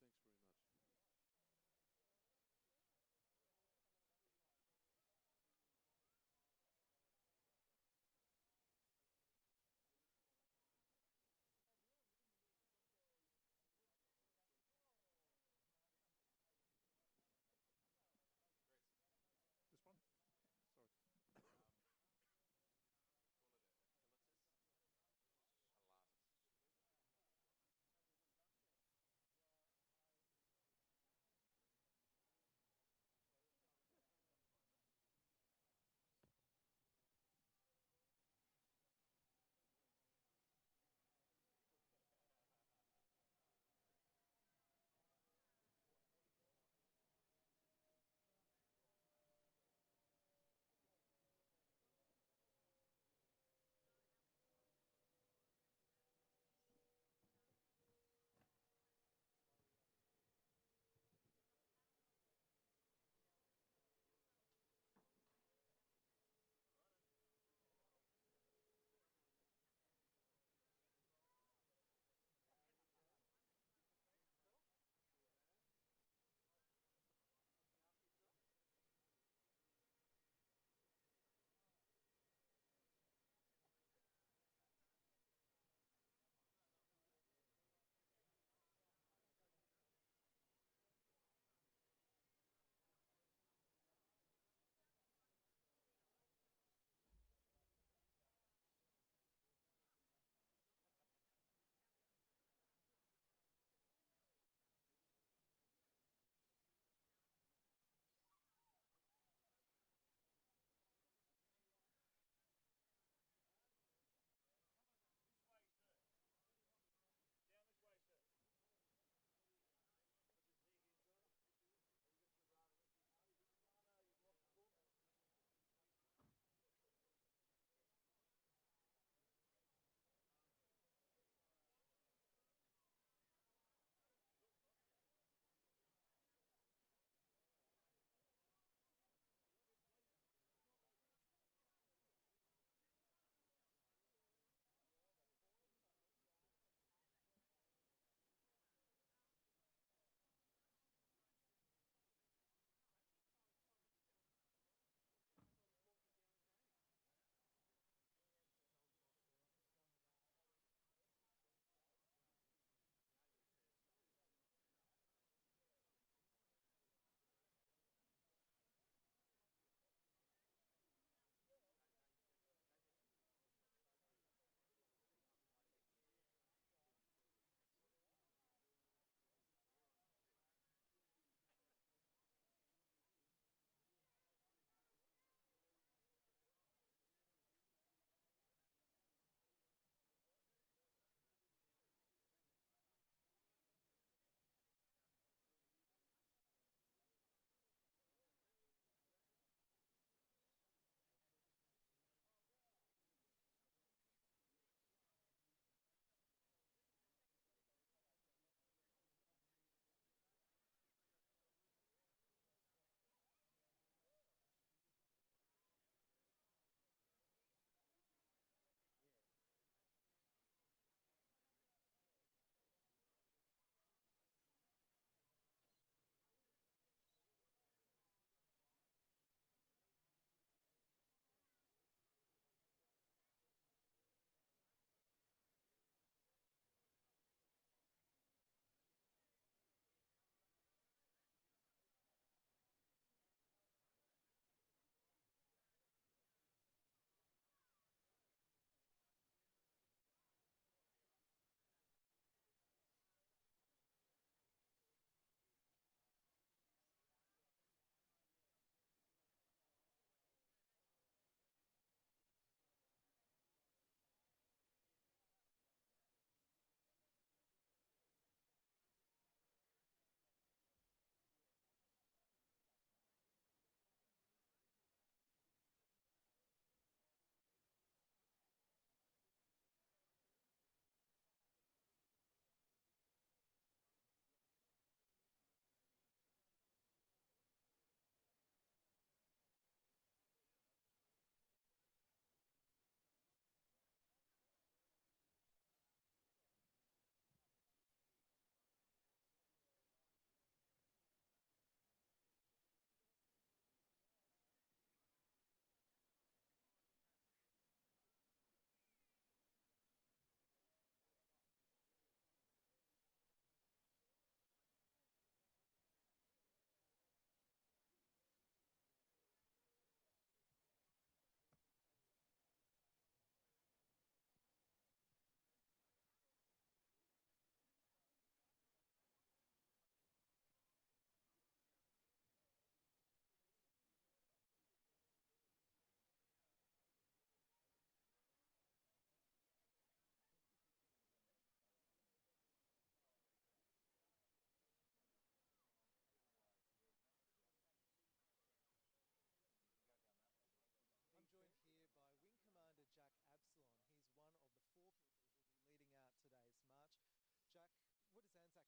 Thanks very much. Chris, This one? Sorry. call it a pilatus, pilatus.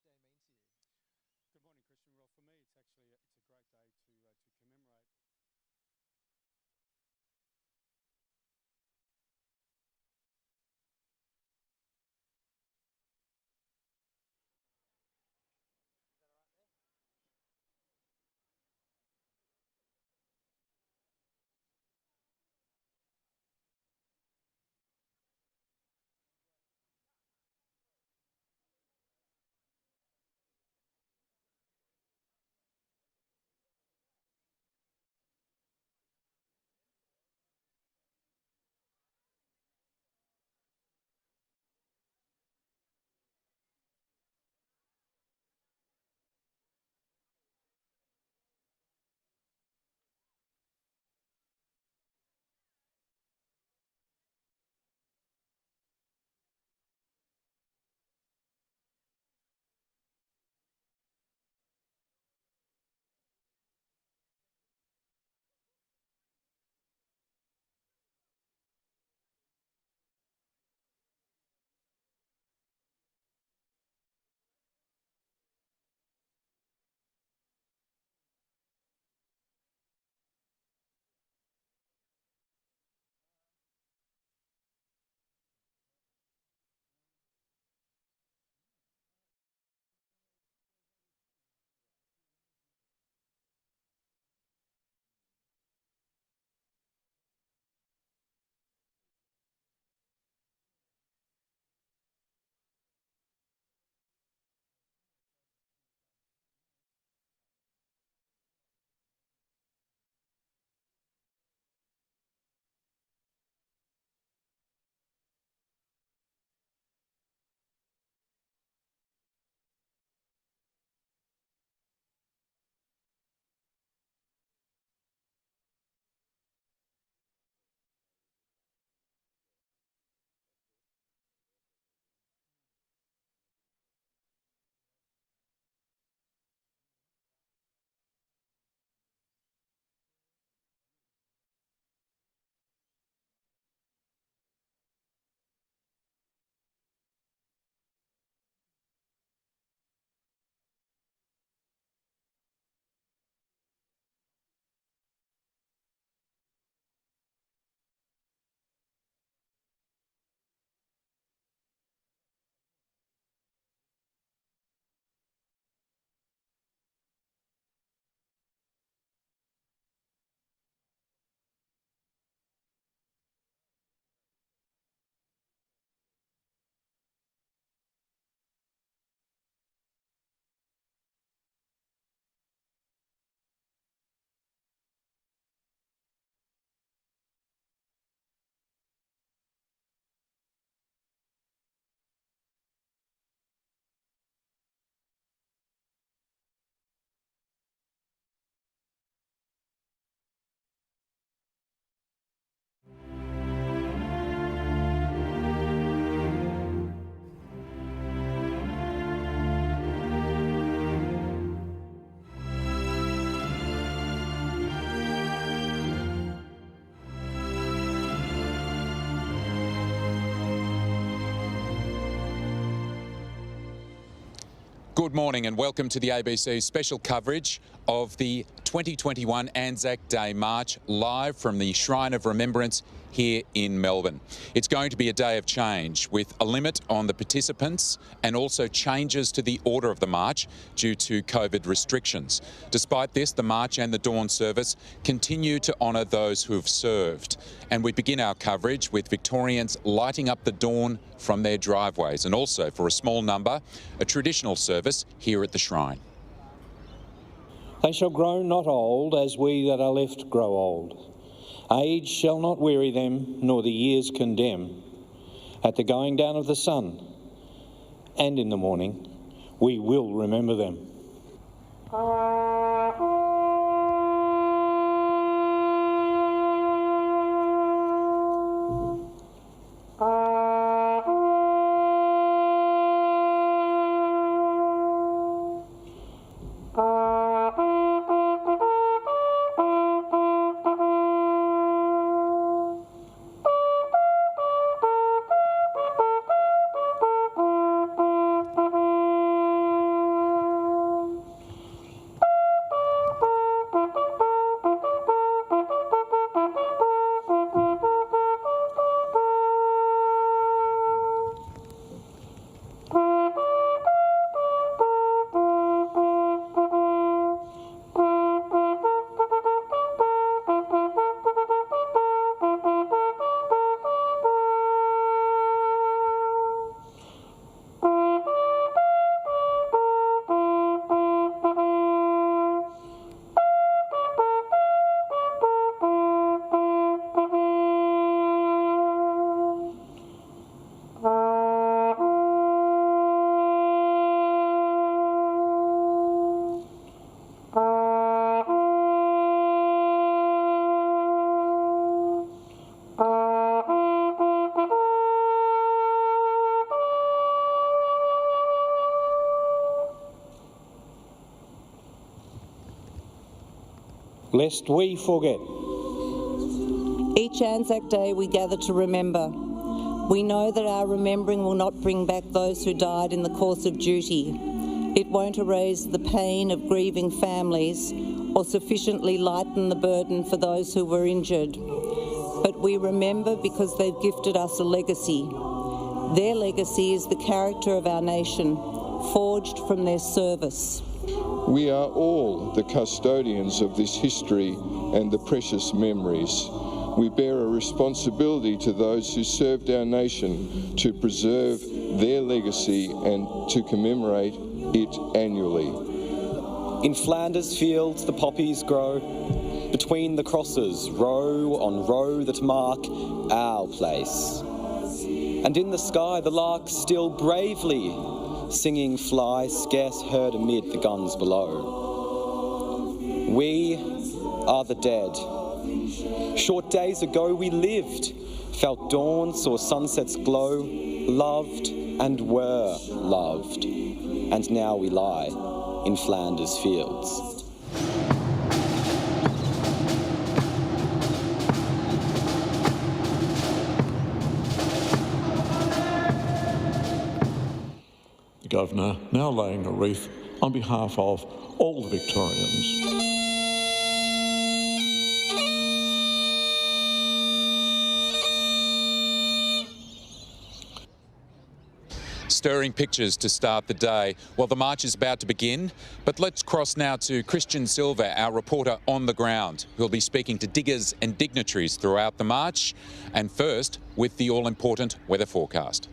day mean to you? Good morning, Christian. Well, for me, it's a great day to commemorate. Is that all right there? Good morning and welcome to the ABC's special coverage of the 2021 Anzac Day March live from the Shrine of Remembrance here in Melbourne. It's going to be a day of change with a limit on the participants and also changes to the order of the march due to COVID restrictions. Despite this, the march and the dawn service continue to honour those who have served. And we begin our coverage with Victorians lighting up the dawn from their driveways and also, for a small number, a traditional service here at the shrine. They shall grow not old, as we that are left grow old. Age shall not weary them, nor the years condemn. At the going down of the sun, and in the morning, we will remember them. lest we forget. Each Anzac Day we gather to remember. We know that our remembering will not bring back those who died in the course of duty. It won't erase the pain of grieving families or sufficiently lighten the burden for those who were injured. But we remember because they've gifted us a legacy. Their legacy is the character of our nation, forged from their service. We are all the custodians of this history and the precious memories. We bear a responsibility to those who served our nation to preserve their legacy and to commemorate it annually. In Flanders fields the poppies grow, between the crosses, row on row that mark our place. And in the sky the larks still bravely singing fly, scarce heard amid the guns below. We are the dead. Short days ago we lived, felt dawn, saw sunsets glow, loved and were loved. And now we lie in Flanders fields. The Governor now laying a wreath on behalf of all the Victorians. Stirring pictures to start the day. Well, the march is about to begin, but let's cross now to Christian Silva, our reporter on the ground, who'll be speaking to diggers and dignitaries throughout the march, and first with the all-important weather forecast.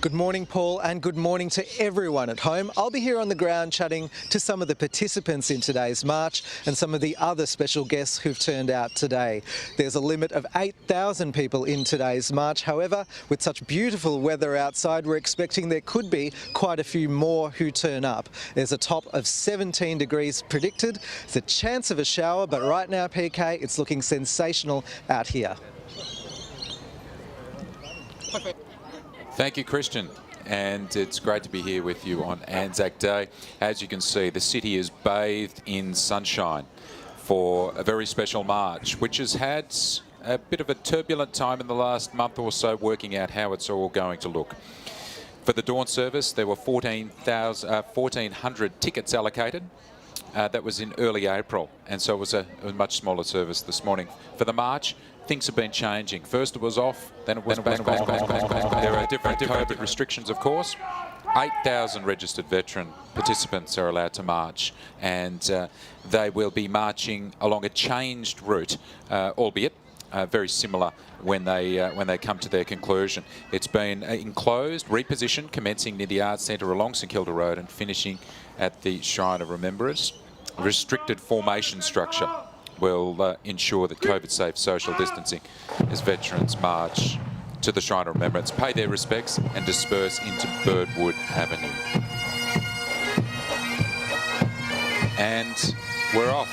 Good morning, Paul, and good morning to everyone at home. I'll be here on the ground chatting to some of the participants in today's march and some of the other special guests who've turned out today. There's a limit of 8,000 people in today's march. However, with such beautiful weather outside, we're expecting there could be quite a few more who turn up. There's a top of 17 degrees predicted. There's a chance of a shower, but right now, PK, it's looking sensational out here. Thank you, Christian, and it's great to be here with you on Anzac Day. As you can see, the city is bathed in sunshine for a very special march, which has had a bit of a turbulent time in the last month or so, working out how it's all going to look. For the dawn service, there were 1,400 tickets allocated. That was in early April, and so it was a much smaller service this morning. For the march, things have been changing. First it was off, then it was back. There are different COVID restrictions, of course. 8,000 registered veteran participants are allowed to march, and they will be marching along a changed route, albeit very similar when they come to their conclusion. It's been enclosed, repositioned, commencing near the Arts Centre along St Kilda Road and finishing at the Shrine of Remembrance. Restricted formation structure will ensure that COVID-safe social distancing as veterans march to the Shrine of Remembrance, pay their respects and disperse into Birdwood Avenue. And we're off.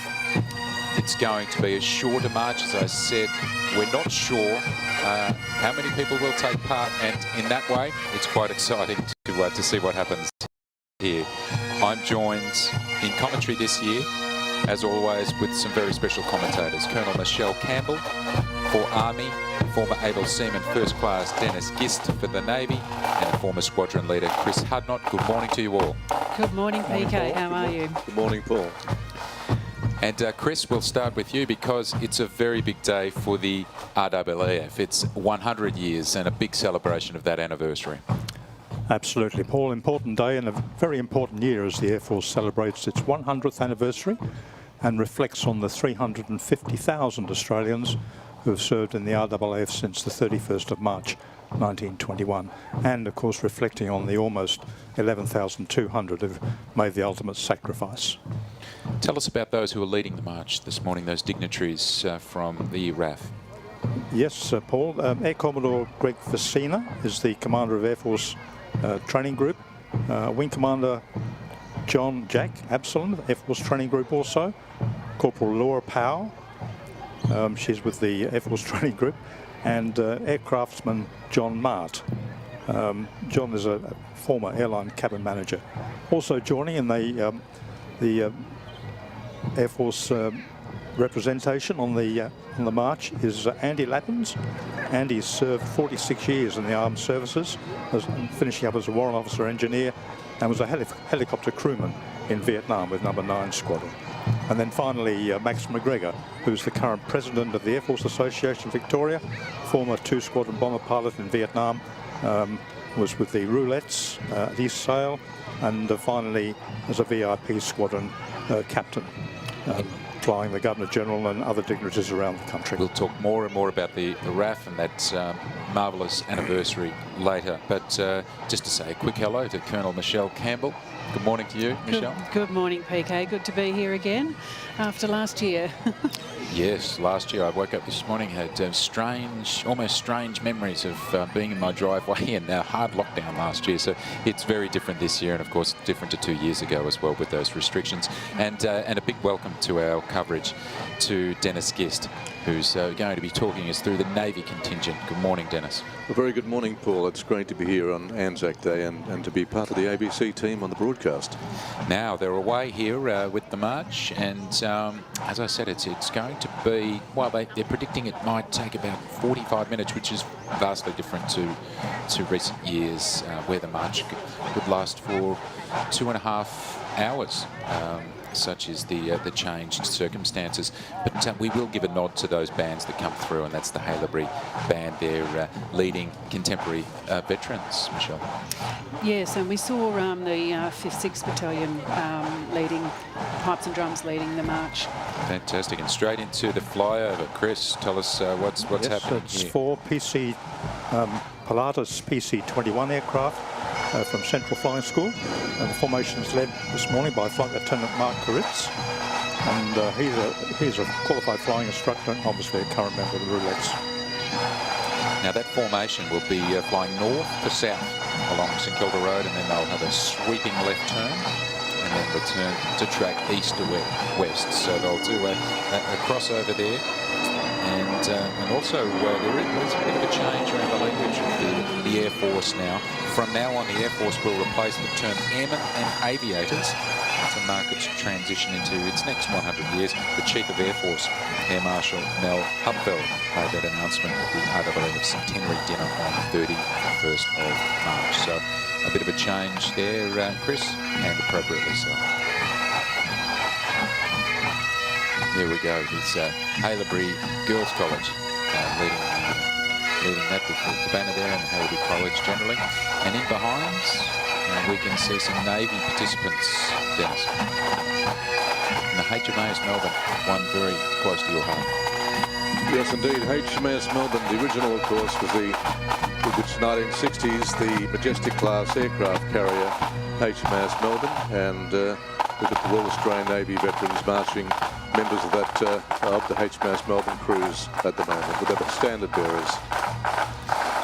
It's going to be a shorter march, as I said. We're not sure how many people will take part, and in that way, it's quite exciting to see what happens here. I'm joined in commentary this year, as always, with some very special commentators. Colonel Michelle Campbell for Army, former able seaman First Class Dennis Gist for the Navy, and former squadron leader Chris Hudnott. Good morning to you all. Good morning, PK. How are you? Good morning, Paul. And Chris, we'll start with you because it's a very big day for the RAAF. It's 100 years and a big celebration of that anniversary. Absolutely, Paul. Important day and a very important year as the Air Force celebrates its 100th anniversary and reflects on the 350,000 Australians who have served in the RAAF since the 31st of March 1921, and of course reflecting on the almost 11,200 who've made the ultimate sacrifice. Tell us about those who are leading the march this morning, those dignitaries from the RAF. Yes, Paul. Air Commodore Greg Vecina is the commander of Air Force Training Group. Wing Commander John Jack Absalom, Air Force Training Group also. Corporal Laura Powell, she's with the Air Force Training Group. And aircraftsman John Mart. John is a former airline cabin manager. Also joining in the Air Force representation on the march is Andy Lappins. Andy served 46 years in the armed services, finishing up as a warrant officer engineer, and was a helicopter crewman in Vietnam with number 9 Squadron. And then finally Max McGregor, who's the current president of the Air Force Association Victoria, former 2 Squadron bomber pilot in Vietnam, was with the Roulettes at East Sale, and finally as a VIP squadron captain, flying the Governor-General and other dignitaries around the country. We'll talk more and more about the RAF and that marvellous anniversary later. But just to say a quick hello to Colonel Michelle Campbell. Good morning to you, Michelle. Good morning, PK. Good to be here again after last year. Yes, last year I woke up this morning, had almost strange memories of being in my driveway in a hard lockdown last year. So it's very different this year, and of course different to 2 years ago as well with those restrictions. And a big welcome to our coverage to Dennis Gist, who's going to be talking us through the Navy contingent. Good morning, Dennis. A very good morning, Paul. It's great to be here on Anzac Day and to be part of the ABC team on the broadcast. Now, they're away here with the march, and as I said, it's going to be, well, they're predicting it might take about 45 minutes, which is vastly different to recent years where the march would last for 2.5 hours. Such is the changed circumstances. But we will give a nod to those bands that come through, and that's the Haileybury band. They're leading contemporary veterans, Michelle. Yes, and we saw the 5th 6th Battalion leading, pipes and drums leading the march. Fantastic. And straight into the flyover. Chris, tell us what's happening It's here. 4 PC Pilatus PC-21 aircraft from Central Flying School. And the formation is led this morning by Flight Lieutenant Mark Karitz. And he's a qualified flying instructor and obviously a current member of the Roulettes. Now that formation will be flying north to south along St Kilda Road, and then they'll have a sweeping left turn and then return to track east to west. So they'll do a crossover there. And also there's a bit of a change around the language of the Air Force now. From now on, the Air Force will replace the term airmen and aviators to mark its transition into its next 100 years. The Chief of Air Force, Air Marshal Mel Hupfeld, made that announcement at the RAAF Centenary Dinner on 31st of March. So a bit of a change there, Chris, and appropriately so. There we go. It's Haileybury Girls College leading that with the banner there, and Haileybury College generally. And in behind, we can see some Navy participants, Dennis. And the HMAS Melbourne, one very close to your heart. Yes, indeed. HMAS Melbourne, the original, of course, was the 1960s, the Majestic class aircraft carrier, HMAS Melbourne, and look at the Royal Australian Navy veterans marching, members of that of the HMAS Melbourne crews at the moment, with their standard bearers.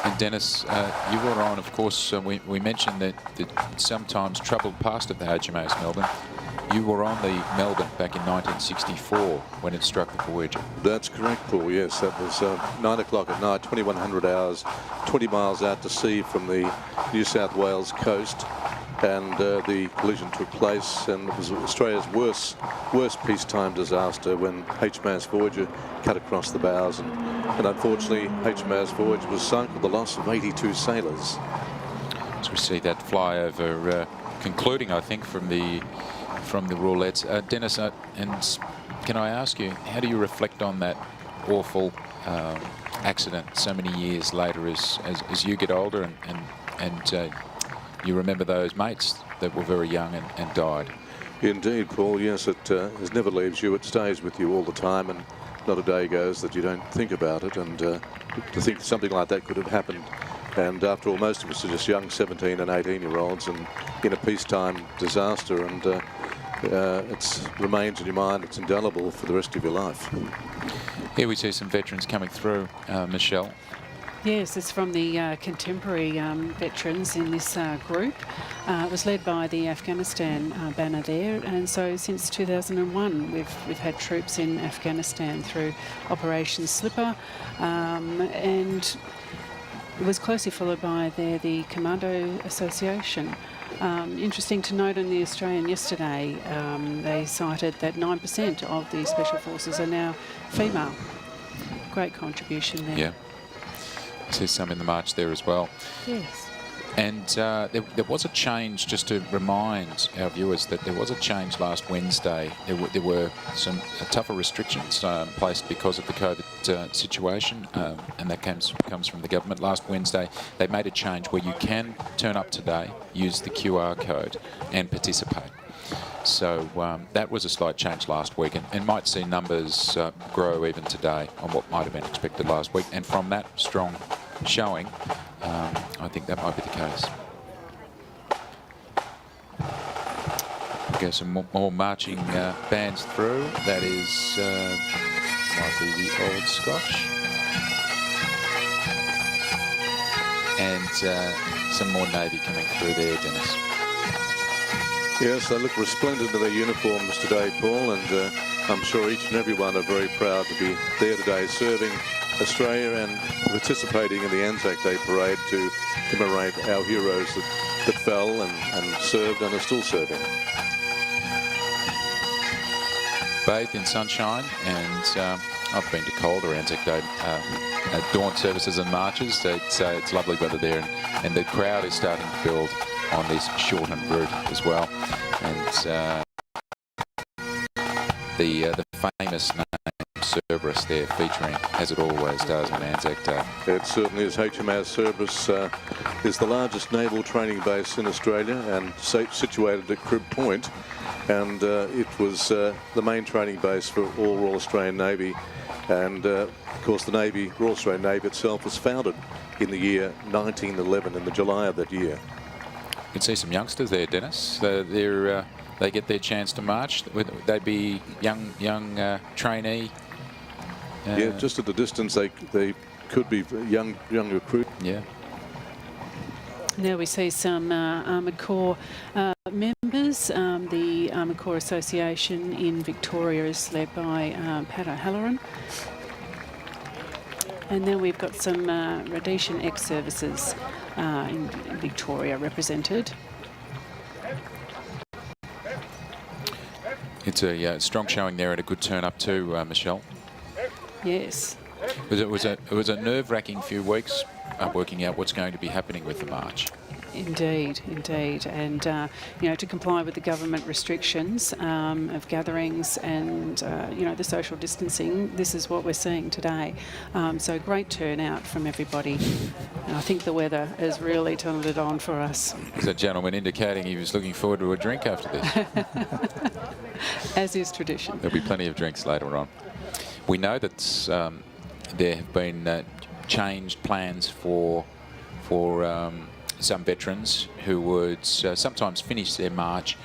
And Dennis, you were on, of course, we mentioned that the sometimes troubled past of the HMAS Melbourne. You were on the Melbourne back in 1964 when it struck the Voyager. That's correct, Paul, yes. That was 9 o'clock at night, 2100 hours, 20 miles out to sea from the New South Wales coast. And the collision took place, and it was Australia's worst peacetime disaster when HMAS Voyager cut across the bows, and unfortunately HMAS Voyager was sunk with the loss of 82 sailors. So we see that flyover concluding, I think, from the Roulettes. Dennis, and can I ask you, how do you reflect on that awful accident so many years later as you get older and you remember those mates that were very young and died? Indeed, Paul, yes, it never leaves you. It stays with you all the time, and not a day goes that you don't think about it, and to think something like that could have happened. And after all, most of us are just young 17 and 18-year-olds and in a peacetime disaster, and it remains in your mind. It's indelible for the rest of your life. Here we see some veterans coming through, Michelle. Yes, it's from the contemporary veterans in this group. It was led by the Afghanistan banner there, and so since 2001 we've had troops in Afghanistan through Operation Slipper, and it was closely followed by the Commando Association. Interesting to note in the Australian yesterday, they cited that 9% of the Special Forces are now female. Great contribution there. Yeah. I see some in the march there as well. Yes. And there was a change, just to remind our viewers that there was a change last Wednesday. There were some tougher restrictions placed because of the COVID situation, and that comes from the government. Last Wednesday, they made a change where you can turn up today, use the QR code, and participate. So that was a slight change last week, and might see numbers grow even today on what might have been expected last week. And from that strong showing, I think that might be the case. We go some more marching bands through. That is might be the Old Scotch, and some more Navy coming through there, Dennis. Yes, they look resplendent in their uniforms today, Paul, and I'm sure each and every one are very proud to be there today serving Australia and participating in the Anzac Day parade to commemorate our heroes that fell and served and are still serving. Bathed in sunshine, and I've been to colder Anzac Day dawn services and marches. It's lovely weather there, and the crowd is starting to build on this shortened route as well. And the famous name Cerberus there featuring, as it always does on Anzac Day. It certainly is. HMAS Cerberus is the largest naval training base in Australia and situated at Crib Point, and it was the main training base for all Royal Australian Navy. And of course the Royal Australian Navy itself was founded in the year 1911, in the July of that year. You can see some youngsters there, Dennis. They get their chance to march. They'd be young trainee. Yeah, just at the distance, they could be young recruit. Yeah. Now we see some Armoured Corps members. The Armoured Corps Association in Victoria is led by Pat O'Halloran. And then we've got some Rhodesian ex-services in Victoria represented. It's a strong showing there and a good turn up too, Michelle. Yes. It was a nerve-wracking few weeks working out what's going to be happening with the march. Indeed, indeed. And, to comply with the government restrictions of gatherings and, the social distancing, this is what we're seeing today. So great turnout from everybody. And I think the weather has really turned it on for us. There's a gentleman indicating he was looking forward to a drink after this. As is tradition. There'll be plenty of drinks later on. We know that there have been changed plans for some veterans who would sometimes finish their march,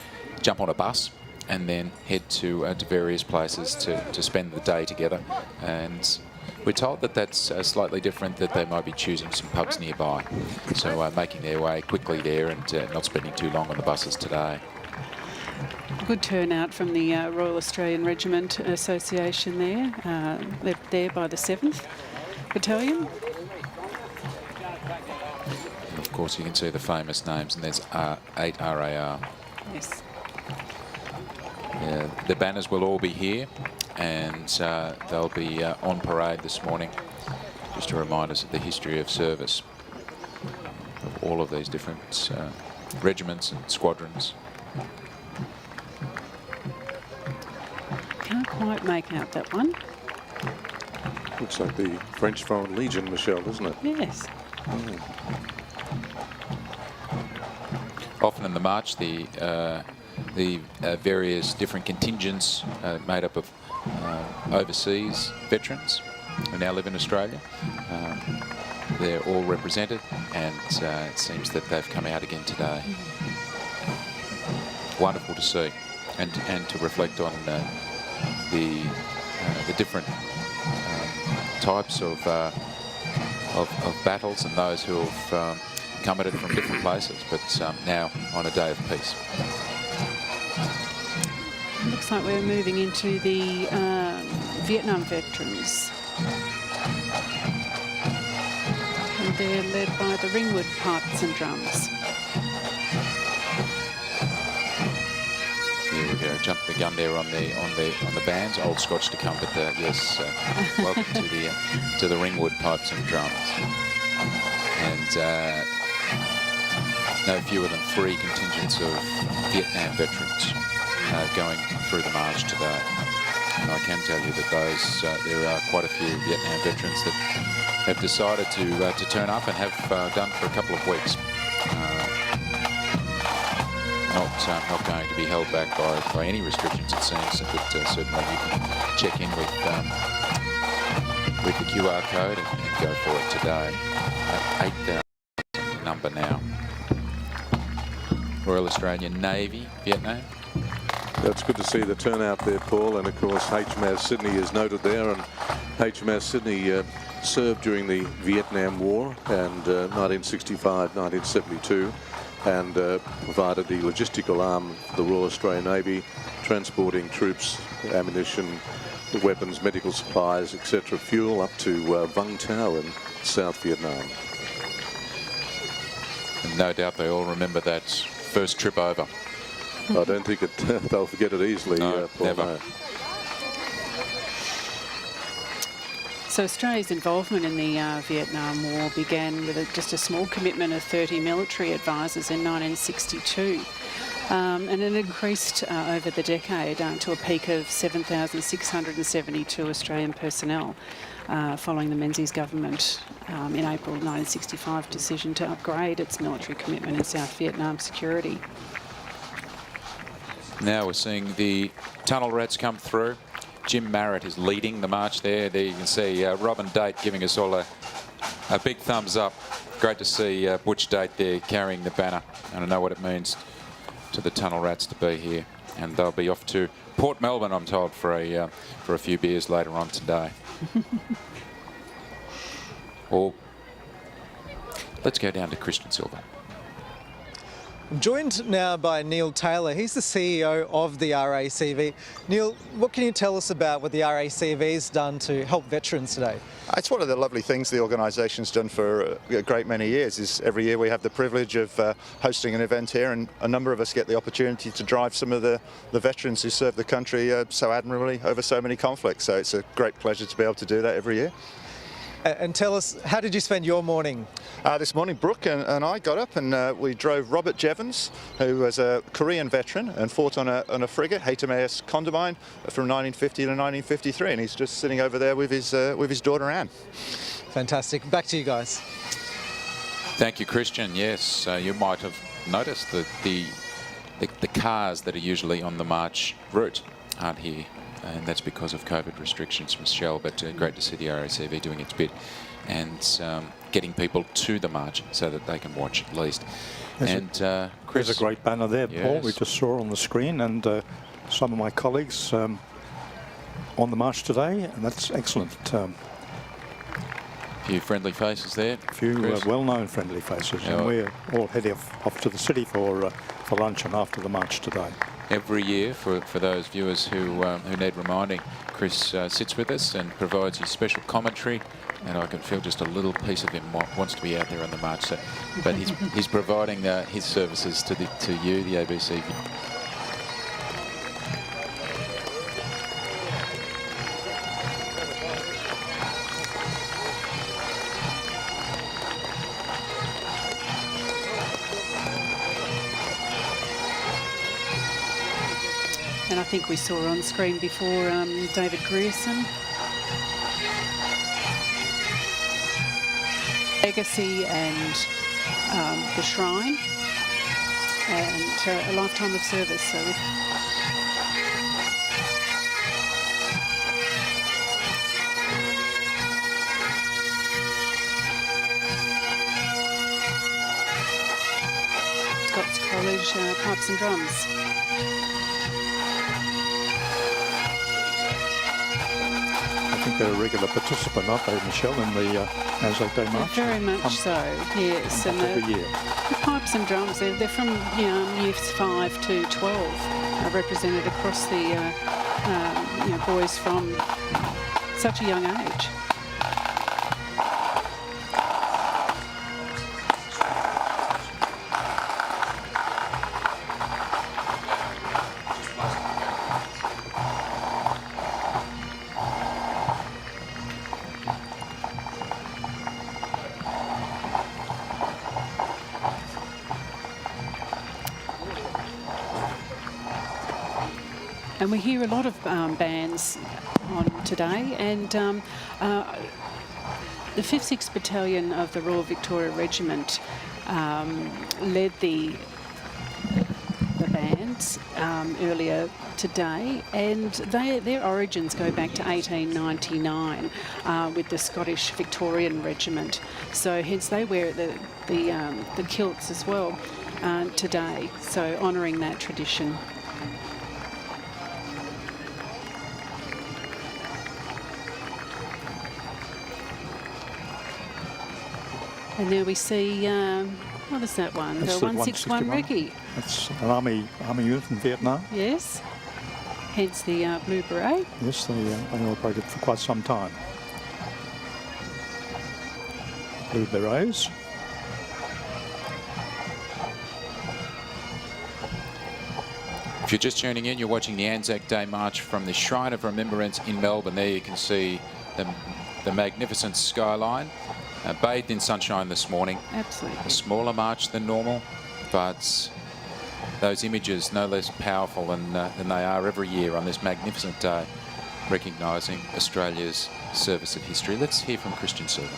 jump on a bus, and then head to various places to spend the day together. And we're told that that's slightly different, that they might be choosing some pubs nearby. So making their way quickly there and not spending too long on the buses today. Good turnout from the Royal Australian Regiment Association there, led there by the 7th Battalion. And of course you can see the famous names, and there's 8 RAR. Yes. The banners will all be here, and they'll be on parade this morning, just to remind us of the history of service of all of these different regiments and squadrons. Can't quite make out that one. Looks like the French Foreign Legion, Michelle, doesn't it? Yes. Often in the march, the various different contingents made up of overseas veterans who now live in Australia. They're all represented, and it seems that they've come out again today. Wonderful to see, and to reflect on the different types of battles and those who have come at it from different places, but now on a day of peace. Looks like we're moving into the Vietnam veterans. And they're led by the Ringwood Pipes and Drums. jumped the gun there on the bands. Old Scotch to come, but yes, welcome to the Ringwood Pipes and Drums. And no fewer than 3 contingents of Vietnam veterans going through the march today. And I can tell you that there are quite a few Vietnam veterans that have decided to turn up and have done for a couple of weeks. Not going to be held back by any restrictions, it seems, but certainly you can check in with the QR code and go for it today. 8,000 number now. Royal Australian Navy, Vietnam. That's good to see the turnout there, Paul, and of course HMAS Sydney is noted there, and HMAS Sydney served during the Vietnam War and 1965-1972, and provided the logistical arm for the Royal Australian Navy, transporting troops, ammunition, weapons, medical supplies, etc., fuel up to Vung Tau in South Vietnam. And no doubt they all remember that first trip over. I don't think they'll forget it easily. No, Paul, never. no. So Australia's involvement in the Vietnam War began with just a small commitment of 30 military advisors in 1962. And it increased over the decade to a peak of 7,672 Australian personnel following the Menzies government in April 1965 decision to upgrade its military commitment in South Vietnam security. Now we're seeing the tunnel rats come through. Jim Marrett is leading the march there. There you can see Robin Date giving us all a big thumbs up. Great to see Butch Date there carrying the banner. And I know what it means to the tunnel rats to be here. And they'll be off to Port Melbourne, I'm told, for a few beers later on today. Or let's go down to Christian Silver. I'm joined now by Neil Taylor. He's the CEO of the RACV. Neil, what can you tell us about what the RACV's done to help veterans today? It's one of the lovely things the organisation's done for a great many years. Is every year we have the privilege of hosting an event here, and a number of us get the opportunity to drive some of the veterans who serve the country so admirably over so many conflicts. So it's a great pleasure to be able to do that every year. And tell us, how did you spend your morning? This morning, Brooke and I got up and we drove Robert Jevons, who was a Korean veteran and fought on a frigate, HMAS Condamine, from 1950 to 1953, and he's just sitting over there with his daughter Anne. Fantastic. Back to you guys. Thank you, Christian. Yes, you might have noticed that the cars that are usually on the march route aren't here. And that's because of COVID restrictions, Michelle, but great to see the RACV doing its bit and getting people to the march so that they can watch at least. Chris, there's a great banner there, yes. Paul, we just saw on the screen, and some of my colleagues on the march today, and that's excellent. A few friendly faces there. A few well-known friendly faces, and we're all heading off to the city for lunch and after the march today. Every year, for those viewers who need reminding, Chris sits with us and provides his special commentary, and I can feel just a little piece of him wants to be out there on the march. So, but he's providing his services to you, the ABC. And I think we saw on screen before David Grierson. Legacy and the Shrine, and a lifetime of service. So Scots College Pipes and Drums. I think they're a regular participant, aren't they, Michelle, in the Anzac Day March? Very much so, yes. And every year. The Pipes and Drums, they're from years 5 to 12, represented across the boys from such a young age. And we hear a lot of bands on today, and the 5th 6th Battalion of the Royal Victoria Regiment led the bands earlier today, and their origins go back to 1899 with the Scottish Victorian Regiment. So hence they wear the kilts as well today, so honouring that tradition. And there we see, what is that one? That's the 161 Recce. That's an army unit in Vietnam. Yes, hence the blue beret. Yes, they operated for quite some time. Blue berets. If you're just tuning in, you're watching the Anzac Day March from the Shrine of Remembrance in Melbourne. There you can see the magnificent skyline, bathed in sunshine this morning. Absolutely. A smaller march than normal, but those images no less powerful than they are every year on this magnificent day, recognising Australia's service of history. Let's hear from Christian Silver.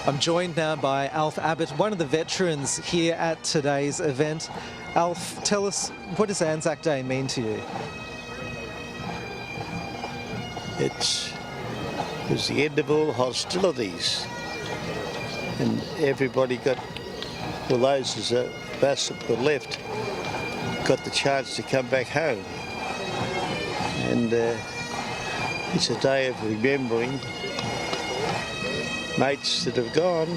I'm joined now by Alf Abbott, one of the veterans here at today's event. Alf, tell us, what does Anzac Day mean to you? It was the end of all hostilities, and everybody got, well, those that were left, got the chance to come back home. And it's a day of remembering mates that have gone,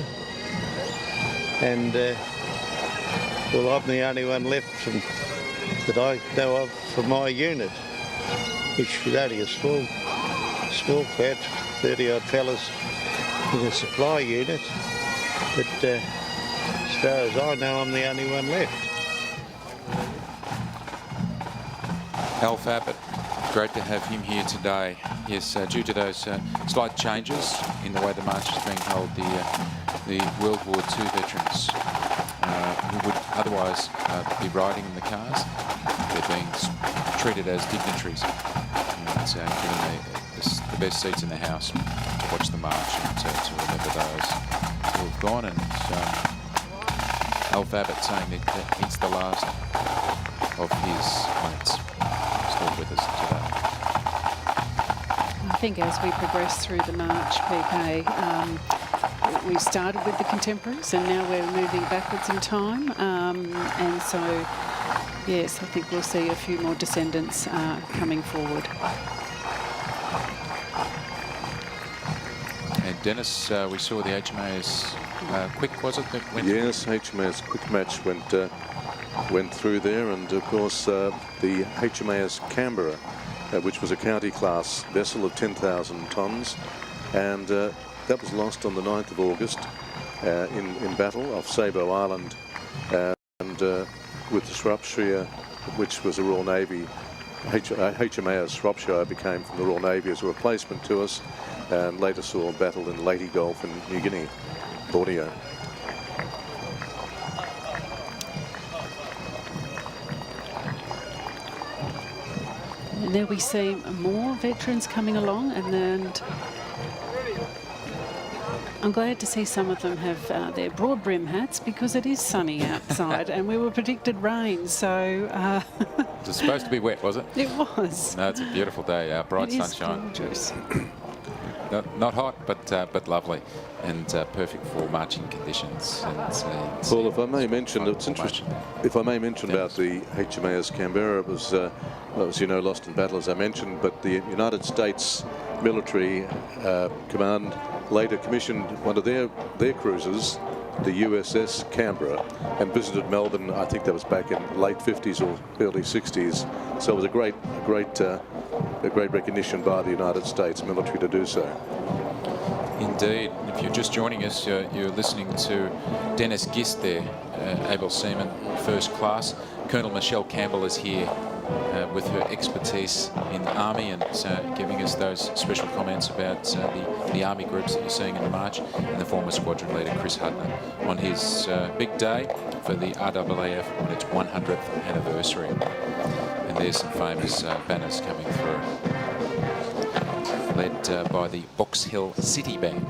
and well, I'm the only one left that I know of from my unit, which was only a small crowd, 30-odd fellas in a supply unit, but as far as I know, I'm the only one left. Alf Abbott, great to have him here today. Yes, due to those slight changes in the way the march is being held, the World War II veterans who would otherwise be riding in the cars, they're being treated as dignitaries and given the best seats in the house to watch the march and to remember those who have gone. And Alf Abbott saying that it's the last of his mates still with us today. I think as we progress through the march, PK, we started with the contemporaries and now we're moving backwards in time. And so, yes, I think we'll see a few more descendants coming forward. And Dennis, we saw the HMAS Quick, was it? That went yes, HMAS Quick match went through there, and of course the HMAS Canberra, which was a county class vessel of 10,000 tonnes, and that was lost on the 9th of August in battle off Sabo Island, and with the Shropshire, which was a Royal Navy, HMAS Shropshire became from the Royal Navy as a replacement to us, and later saw battle in Leyte Gulf in New Guinea, Borneo. And there we see more veterans coming along, and I'm glad to see some of them have their broad brim hats because it is sunny outside and we were predicted rain, so... It was supposed to be wet, was it? It was. No, it's a beautiful day, bright sunshine. It is gorgeous. Not hot, but lovely, and perfect for marching conditions. And, Paul, if I may mention, it's interesting. If I may mention about the HMAS Canberra, it was, you know, lost in battle, as I mentioned. But the United States military command later commissioned one of their cruisers, the USS Canberra, and visited Melbourne. I think that was back in late 50s or early 60s. So it was a great recognition by the United States military to do so. Indeed. If you're just joining us, you're listening to Dennis Gist there, able seaman, first class. Colonel Michelle Campbell is here with her expertise in the Army and giving us those special comments about the Army groups that you're seeing in the march, and the former squadron leader Chris Hudner on his big day for the RAAF on its 100th anniversary. And there's some famous banners coming through, led by the Box Hill City Band,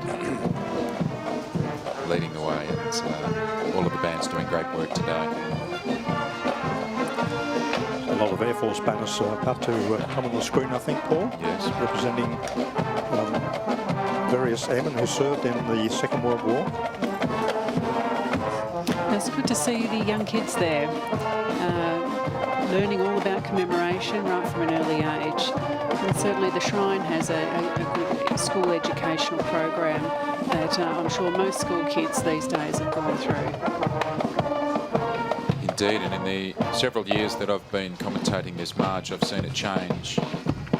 leading the way, and all of the bands doing great work today. A lot of Air Force banners about to come on the screen, I think, Paul. Yes. Representing various airmen who served in the Second World War. It's good to see the young kids there, learning all about commemoration right from an early age. And certainly the Shrine has a good school educational program that I'm sure most school kids these days have gone through. Indeed, and in the several years that I've been commentating this march, I've seen it change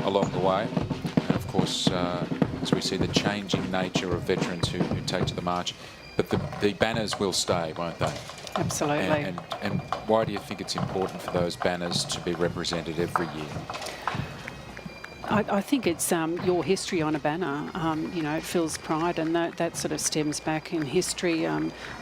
along the way. And of course, as we see the changing nature of veterans who take to the march, but the banners will stay, won't they? Absolutely. And why do you think it's important for those banners to be represented every year? I think it's your history on a banner. You know, it feels pride, and that sort of stems back in history.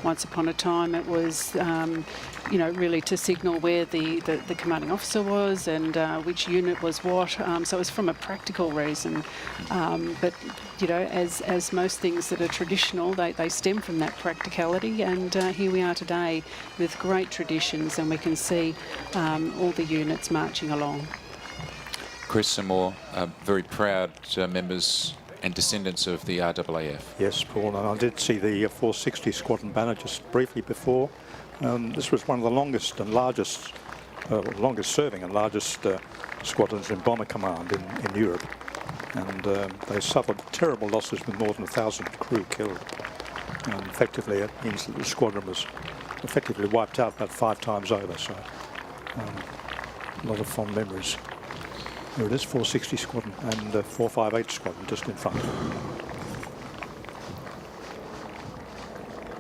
Once upon a time, it was, you know, really to signal where the commanding officer was and which unit was what. So it was from a practical reason. But you know, as most things that are traditional, they stem from that practicality. And here we are today with great traditions, and we can see all the units marching along. Chris, some more very proud members and descendants of the RAAF. Yes, Paul, and I did see the 460 Squadron banner just briefly before. This was one of the longest and largest, longest serving and largest squadrons in Bomber Command in Europe. And they suffered terrible losses with more than 1,000 crew killed. And effectively, it means that the squadron was effectively wiped out about 5 times over. So a lot of fond memories. There it is, 460 Squadron and 458 Squadron just in front.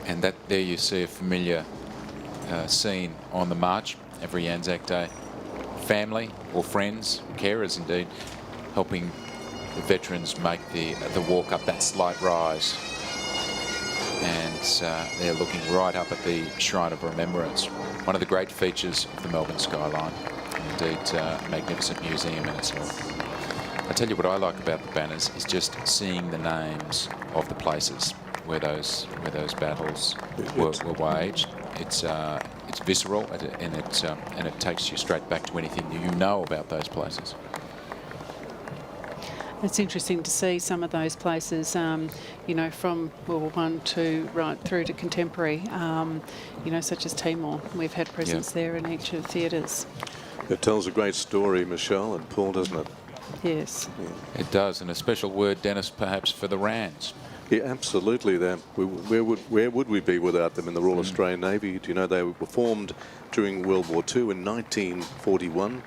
And that there you see a familiar scene on the march every Anzac Day. Family or friends, carers indeed, helping the veterans make the walk up that slight rise. And they're looking right up at the Shrine of Remembrance, one of the great features of the Melbourne skyline. Indeed, a magnificent museum in itself. I tell you what I like about the banners is just seeing the names of the places where those battles were waged. It's visceral, and it takes you straight back to anything that you know about those places. It's interesting to see some of those places, you know, from World War I to right through to contemporary, you know, such as Timor. We've had presence there in each of the theatres. It tells a great story, Michelle and Paul, doesn't it? Yes. Yeah. It does, and a special word, Dennis, perhaps for the Rands. Yeah, absolutely. Where would we be without them in the Royal Australian Navy? Do you know they were formed during World War II in 1941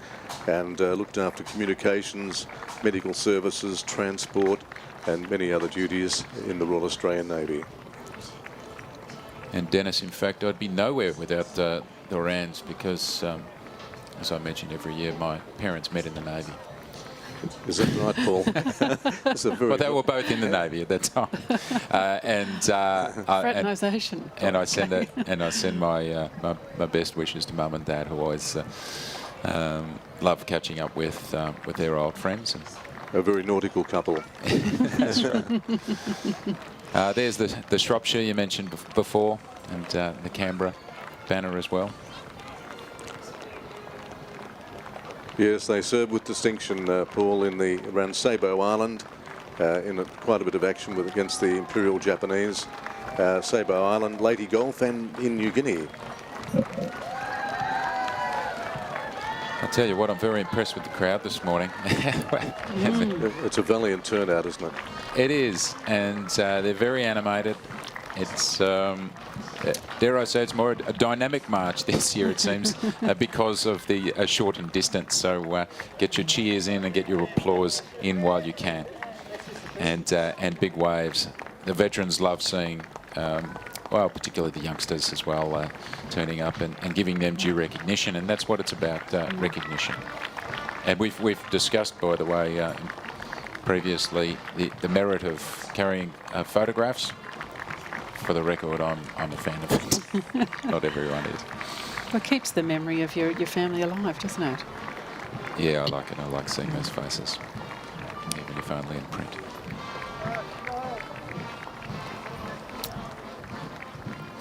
and looked after communications, medical services, transport and many other duties in the Royal Australian Navy. And Dennis, in fact, I'd be nowhere without the Rands because, as I mentioned, every year my parents met in the Navy. Is that right, Paul? Well, they were both in the Navy at that time, Fraternisation. And I send my best wishes to Mum and Dad, who always love catching up with their old friends. And a very nautical couple. That's right. There's the Shropshire you mentioned before, and the Canberra banner as well. Yes, they served with distinction, Paul, around Sabo Island, in quite a bit of action against the Imperial Japanese, Sabo Island, Leyte Gulf, and in New Guinea. I'll tell you what, I'm very impressed with the crowd this morning. It's a valiant turnout, isn't it? It is, and they're very animated. It's, dare I say, it's more a dynamic march this year, it seems, because of the shortened distance. So get your cheers in and get your applause in while you can. And big waves. The veterans love seeing, well, particularly the youngsters as well, turning up and giving them due recognition. And that's what it's about, recognition. And we've discussed, by the way, previously, the merit of carrying photographs for the record, I'm a fan of it. Not everyone is. Well, it keeps the memory of your family alive, doesn't it? Yeah, I like it. I like seeing those faces, even if only in print.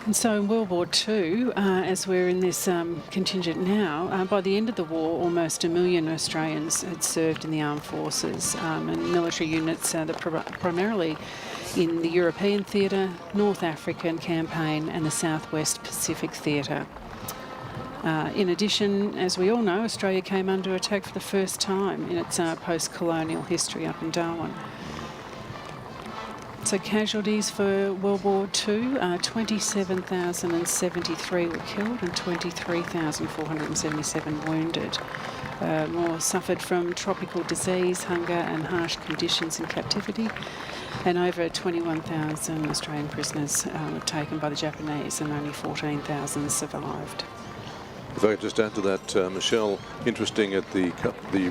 And so in World War II, as we're in this contingent now, by the end of the war, almost 1 million Australians had served in the armed forces and military units that primarily in the European theatre, North African campaign and the Southwest Pacific theatre. In addition, as we all know, Australia came under attack for the first time in its post-colonial history up in Darwin. So casualties for World War II, 27,073 were killed and 23,477 wounded. More suffered from tropical disease, hunger and harsh conditions in captivity. And over 21,000 Australian prisoners were taken by the Japanese and only 14,000 survived. If I could just add to that, Michelle, interesting at the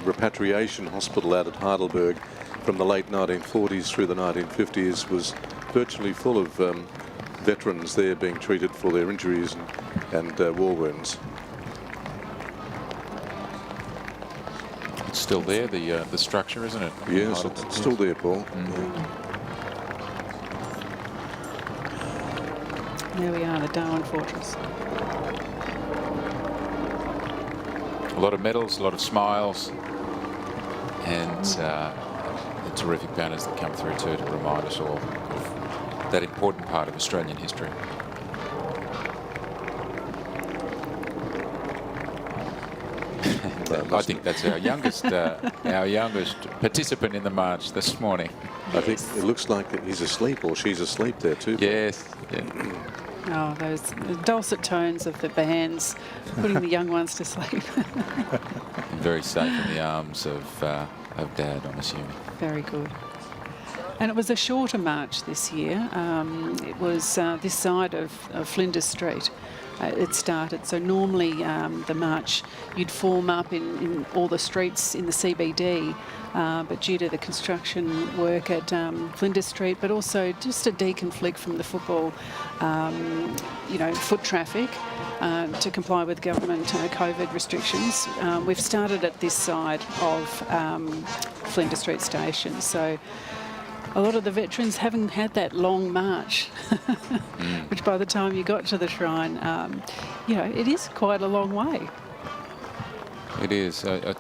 repatriation hospital out at Heidelberg from the late 1940s through the 1950s was virtually full of veterans there being treated for their injuries and war wounds. It's still there, the structure, isn't it? Yes, it's still there, Paul. There we are, the Darwin Fortress. A lot of medals, a lot of smiles, and the terrific banners that come through too to remind us all of that important part of Australian history. I think that's our youngest participant in the march this morning. I think it looks like he's asleep or she's asleep there too. Yes. Yeah. Oh, those dulcet tones of the bands, putting the young ones to sleep. Very safe in the arms of Dad, I'm assuming. Very good. And it was a shorter march this year. It was this side of Flinders Street. It started. So normally the march, you'd form up in all the streets in the CBD, but due to the construction work at Flinders Street, but also just to deconflict from the football, foot traffic, to comply with government COVID restrictions, we've started at this side of Flinders Street Station. So a lot of the veterans haven't had that long march, which by the time you got to the shrine, it is quite a long way. It is. I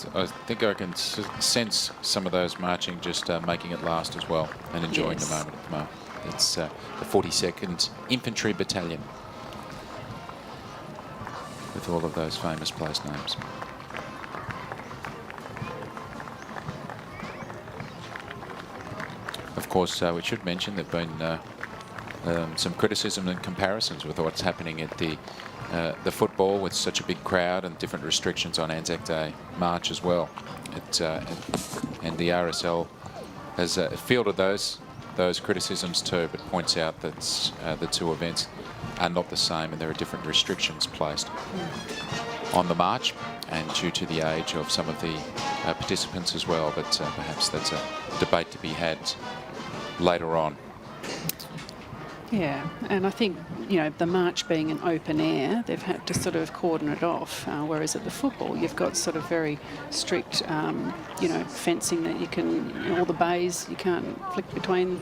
think I can sense some of those marching just making it last as well and enjoying the moment at the moment. It's the 42nd Infantry Battalion with all of those famous place names. Of course, we should mention there have been some criticism and comparisons with what's happening at the football with such a big crowd and different restrictions on Anzac Day March as well. And the RSL has fielded those criticisms too, but points out that the two events are not the same and there are different restrictions placed on the march and due to the age of some of the participants as well. But perhaps that's a debate to be had later on. Yeah, and I think, the march being an open air, they've had to sort of cordon it off, whereas at the football, you've got sort of very strict, fencing that you can, all the bays, you can't flick between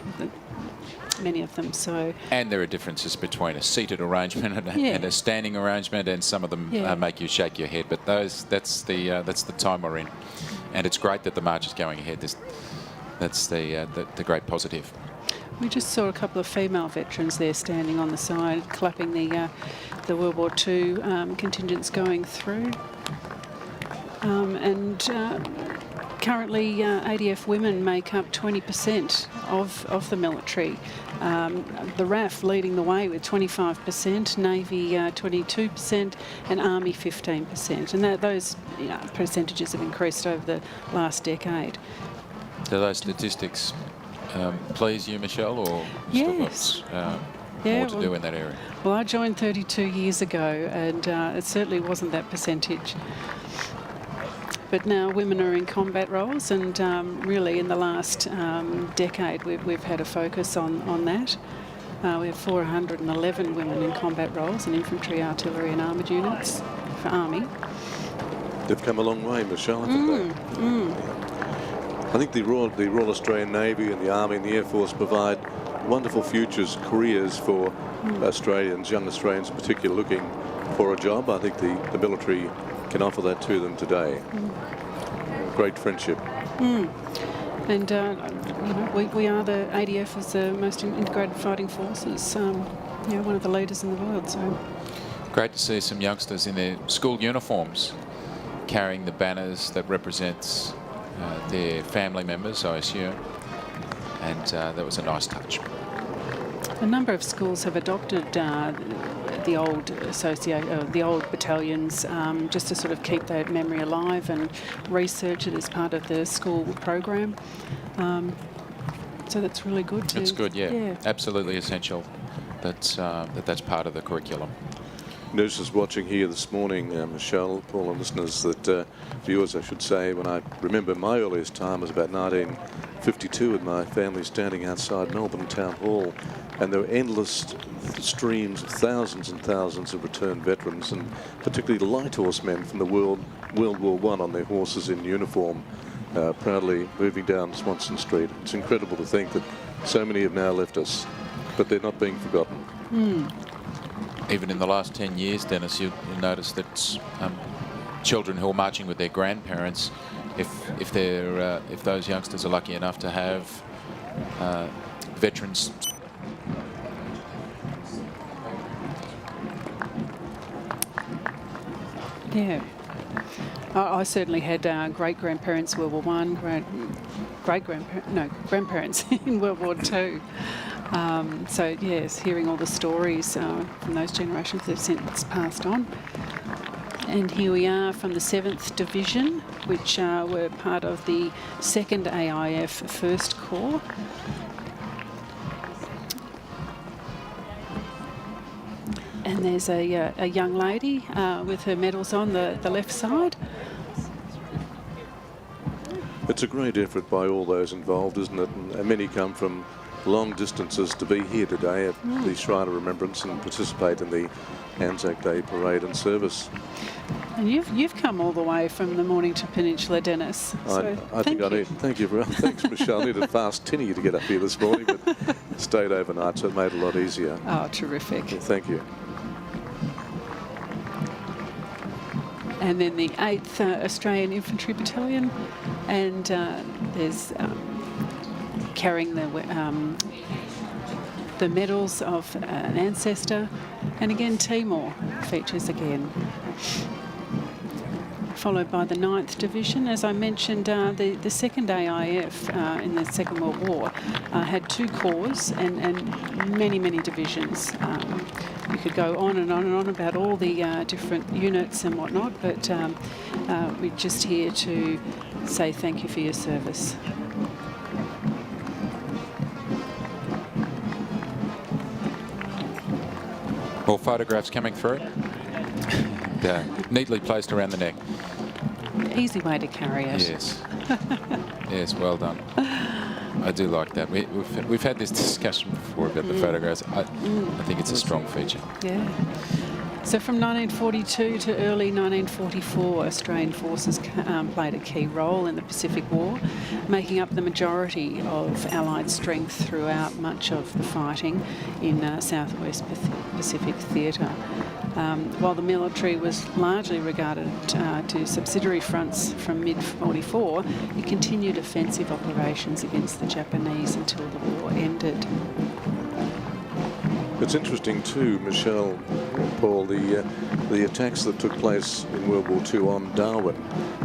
many of them. So. And there are differences between a seated arrangement and a standing arrangement, and some of them make you shake your head, but that's the time we're in. And it's great that the march is going ahead. That's the great positive. We just saw a couple of female veterans there standing on the side, clapping the World War II contingents going through. Currently, ADF women make up 20% of the military. The RAF leading the way with 25%, Navy 22%, and Army 15%. And those percentages have increased over the last decade. Do those statistics please you, Michelle, or yes. More to do in that area? Well, I joined 32 years ago, and it certainly wasn't that percentage. But now women are in combat roles, and really in the last decade we've had a focus on that. We have 411 women in combat roles in infantry, artillery and armoured units for Army. They've come a long way, Michelle, haven't they? I think the Royal Australian Navy and the Army and the Air Force provide wonderful careers for Australians, young Australians in particular, looking for a job. I think the military can offer that to them today. Great friendship. And we are the ADF as the most integrated fighting forces. One of the leaders in the world. So great to see some youngsters in their school uniforms carrying the banners that represents their family members, I assume, and that was a nice touch. A number of schools have adopted the old battalions just to sort of keep that memory alive and research it as part of the school program. So that's really good too. It's good, yeah. Absolutely essential. That's part of the curriculum. Nurses watching here this morning, Michelle, Paul and listeners, that viewers I should say, when I remember my earliest time was about 1952 with my family standing outside Melbourne Town Hall, and there were endless streams of thousands and thousands of returned veterans, and particularly light horsemen from the World War I on their horses in uniform, proudly moving down Swanston Street. It's incredible to think that so many have now left us, but they're not being forgotten. Even in the last 10 years, Dennis, you notice that children who are marching with their grandparents, if those youngsters are lucky enough to have veterans. Yeah, I certainly had great-grandparents World War One, grandparents in World War II. So yes, hearing all the stories from those generations that have since passed on. And here we are from the 7th Division, which were part of the 2nd AIF 1st Corps. And there's a young lady with her medals on the left side. It's a great effort by all those involved, isn't it? And many come from long distances to be here today at the Shrine of Remembrance and participate in the Anzac Day parade and service. And you've come all the way from the Mornington Peninsula, Dennis. So I think I need. Thank you, thanks, Michelle. I needed a fast tinny to get up here this morning, but stayed overnight, so it made it a lot easier. Oh, terrific! Well, thank you. And then the 8th Australian Infantry Battalion, and there's carrying the medals of an ancestor, and again Timor features again. Followed by the 9th Division. As I mentioned, the 2nd AIF in the Second World War had 2 corps and many divisions. We could go on and on and on about all the different units and whatnot, but we're just here to say thank you for your service. More photographs coming through. Neatly placed around the neck. Easy way to carry it. Yes. Yes, well done. I do like that. We've had this discussion before about the photographs. I think it's a strong feature. Yeah. So from 1942 to early 1944, Australian forces played a key role in the Pacific War, making up the majority of Allied strength throughout much of the fighting in Southwest Pacific Theatre. While the military was largely regarded to subsidiary fronts from mid-44, it continued offensive operations against the Japanese until the war ended. It's interesting too, Michelle, Paul, the attacks that took place in World War II on Darwin,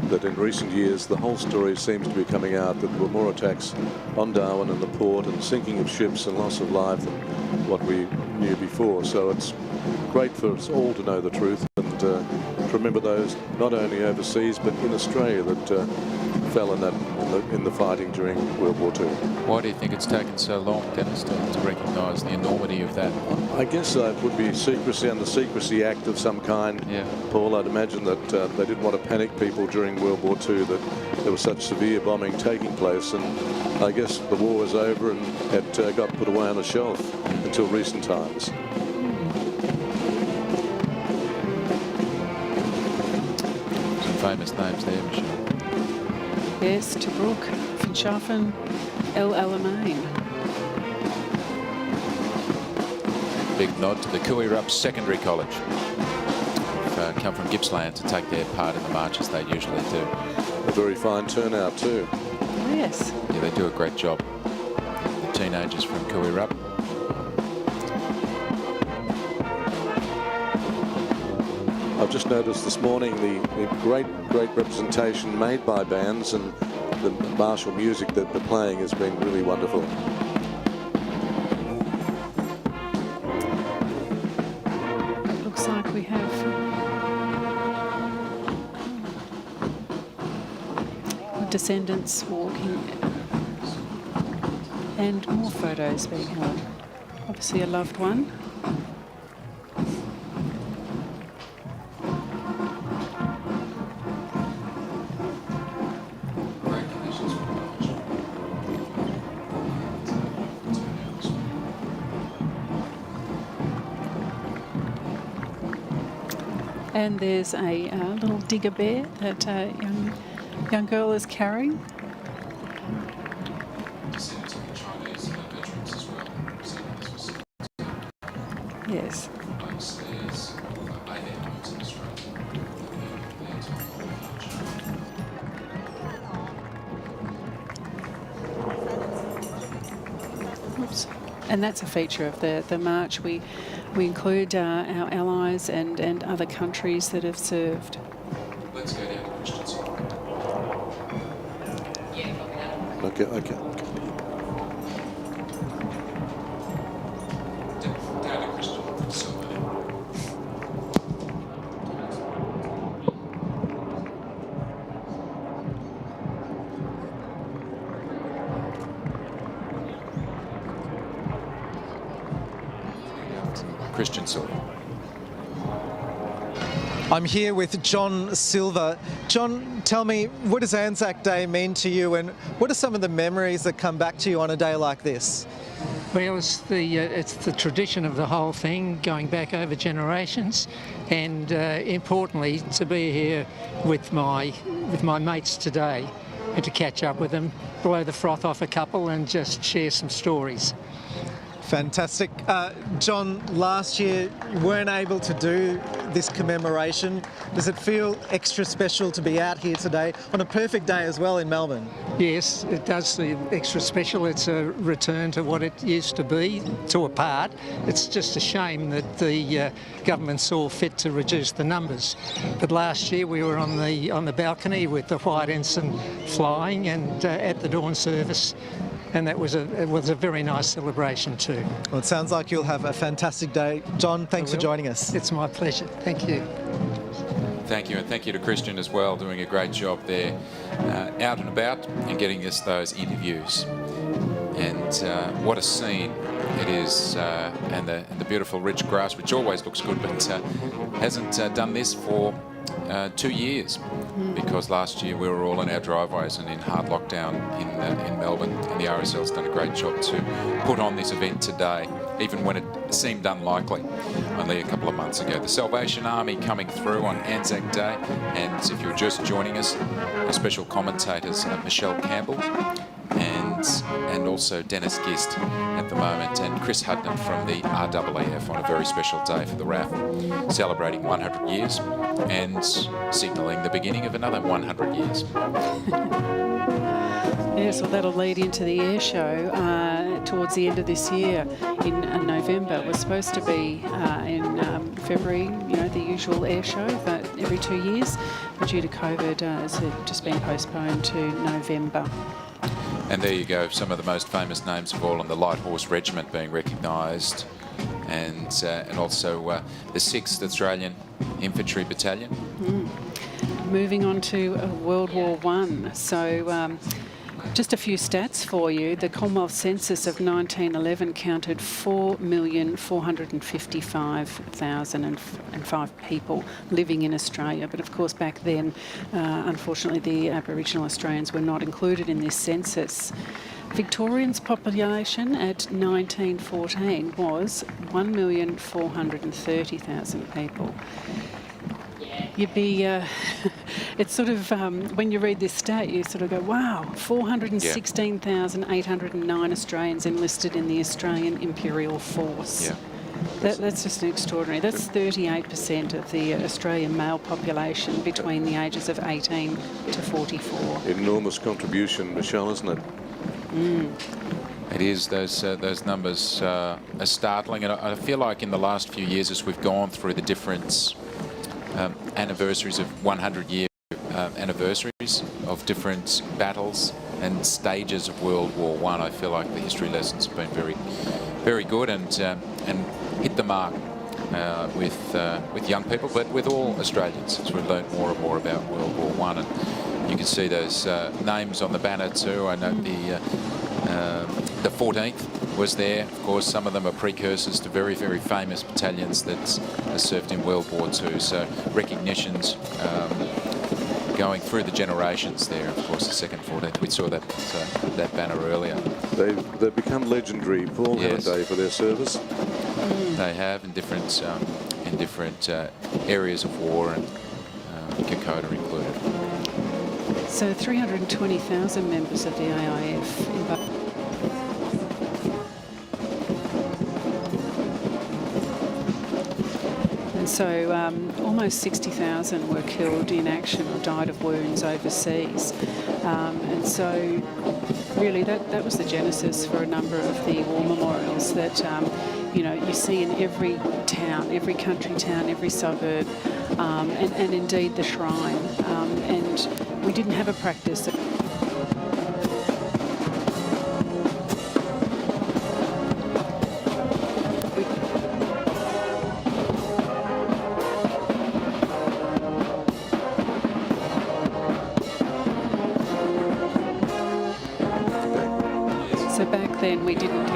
that in recent years the whole story seems to be coming out that there were more attacks on Darwin and the port and sinking of ships and loss of life than what we knew before. So it's great for us all to know the truth and to remember those not only overseas but in Australia that fell in the fighting during World War II. Why do you think it's taken so long, Dennis, to recognise the enormity of that? I guess it would be secrecy and the Secrecy Act of some kind. Yeah. Paul, I'd imagine that they didn't want to panic people during World War II, that there was such severe bombing taking place, and I guess the war was over and it got put away on a shelf until recent times. Some famous names there, Michelle. Yes, Tobruk, Finschhafen, El Alamein. Big nod to the Kuirup Secondary College. They've come from Gippsland to take their part in the marches they usually do. A very fine turnout too. Oh, yes. Yeah, they do a great job. The teenagers from Kuirup. I've just noticed this morning the great representation made by bands, and the martial music that they're playing has been really wonderful. It looks like we have descendants walking and more photos being held. Obviously a loved one. And there's a little digger bear that a young girl is carrying. Yes. Oops. And that's a feature of the march. We include our allies and other countries that have served. Let's go down to Christian side. Okay. Down to Christian side. Christian side. I'm here with John Silver. John, tell me, what does Anzac Day mean to you, and what are some of the memories that come back to you on a day like this? Well, it's the tradition of the whole thing, going back over generations, and importantly, to be here with my mates today and to catch up with them, blow the froth off a couple, and just share some stories. Fantastic. John, last year you weren't able to do this commemoration. Does it feel extra special to be out here today on a perfect day as well in Melbourne? Yes, it does feel extra special. It's a return to what it used to be, to a part. It's just a shame that the government saw fit to reduce the numbers. But last year we were on the balcony with the white ensign flying and at the dawn service. And it was a very nice celebration too. Well, it sounds like you'll have a fantastic day. John, thanks for joining us. It's my pleasure. Thank you. Thank you, and thank you to Christian as well, doing a great job there, out and about and getting us those interviews. And what a scene it is, and the beautiful rich grass, which always looks good, but hasn't done this for 2 years, because last year we were all in our driveways and in hard lockdown in Melbourne, and the RSL's done a great job to put on this event today, even when it seemed unlikely only a couple of months ago. The Salvation Army coming through on Anzac Day, and if you're just joining us, our special commentators Michelle Campbell and also Dennis Gist at the moment, and Chris Hudnam from the RAAF on a very special day for the RAF, celebrating 100 years and signalling the beginning of another 100 years. Yes, well, that'll lead into the air show towards the end of this year in November. It was supposed to be in February, you know, the usual air show, but every 2 years. But due to COVID, it's just been postponed to November. And there you go, some of the most famous names of all, on the Light Horse Regiment being recognised, and also the 6th Australian Infantry Battalion. moving on to World War I. So just a few stats for you. The Commonwealth census of 1911 counted 4,455,005 people living in Australia. But of course, back then, unfortunately, the Aboriginal Australians were not included in this census. Victorians' population at 1914 was 1,430,000 people. You'd be, it's sort of, when you read this stat, you sort of go, wow, 416,809 Australians enlisted in the Australian Imperial Force. Yeah. That's just extraordinary. That's 38% of the Australian male population between the ages of 18 to 44. Enormous contribution, Michelle, isn't it? It is. Those numbers are startling, and I feel like in the last few years, as we've gone through the different anniversaries of 100-year anniversaries of different battles and stages of World War I, I feel like the history lessons have been very, very good and hit the mark with young people, but with all Australians, as we've learned more and more about World War I. And you can see those names on the banner too. I know the 14th was there. Of course, some of them are precursors to very, very famous battalions that served in World War II. So recognitions going through the generations there. Of course, the second 14th. We saw that banner earlier. They've become legendary, Paul, yes, haven't they, for their service? They have in different areas of war, and Kokoda included. So 320,000 members of the AIF in So almost 60,000 were killed in action or died of wounds overseas. And so really that was the genesis for a number of the war memorials that, you see in every town, every country town, every suburb, and indeed the shrine. And we didn't have a practice of then we didn't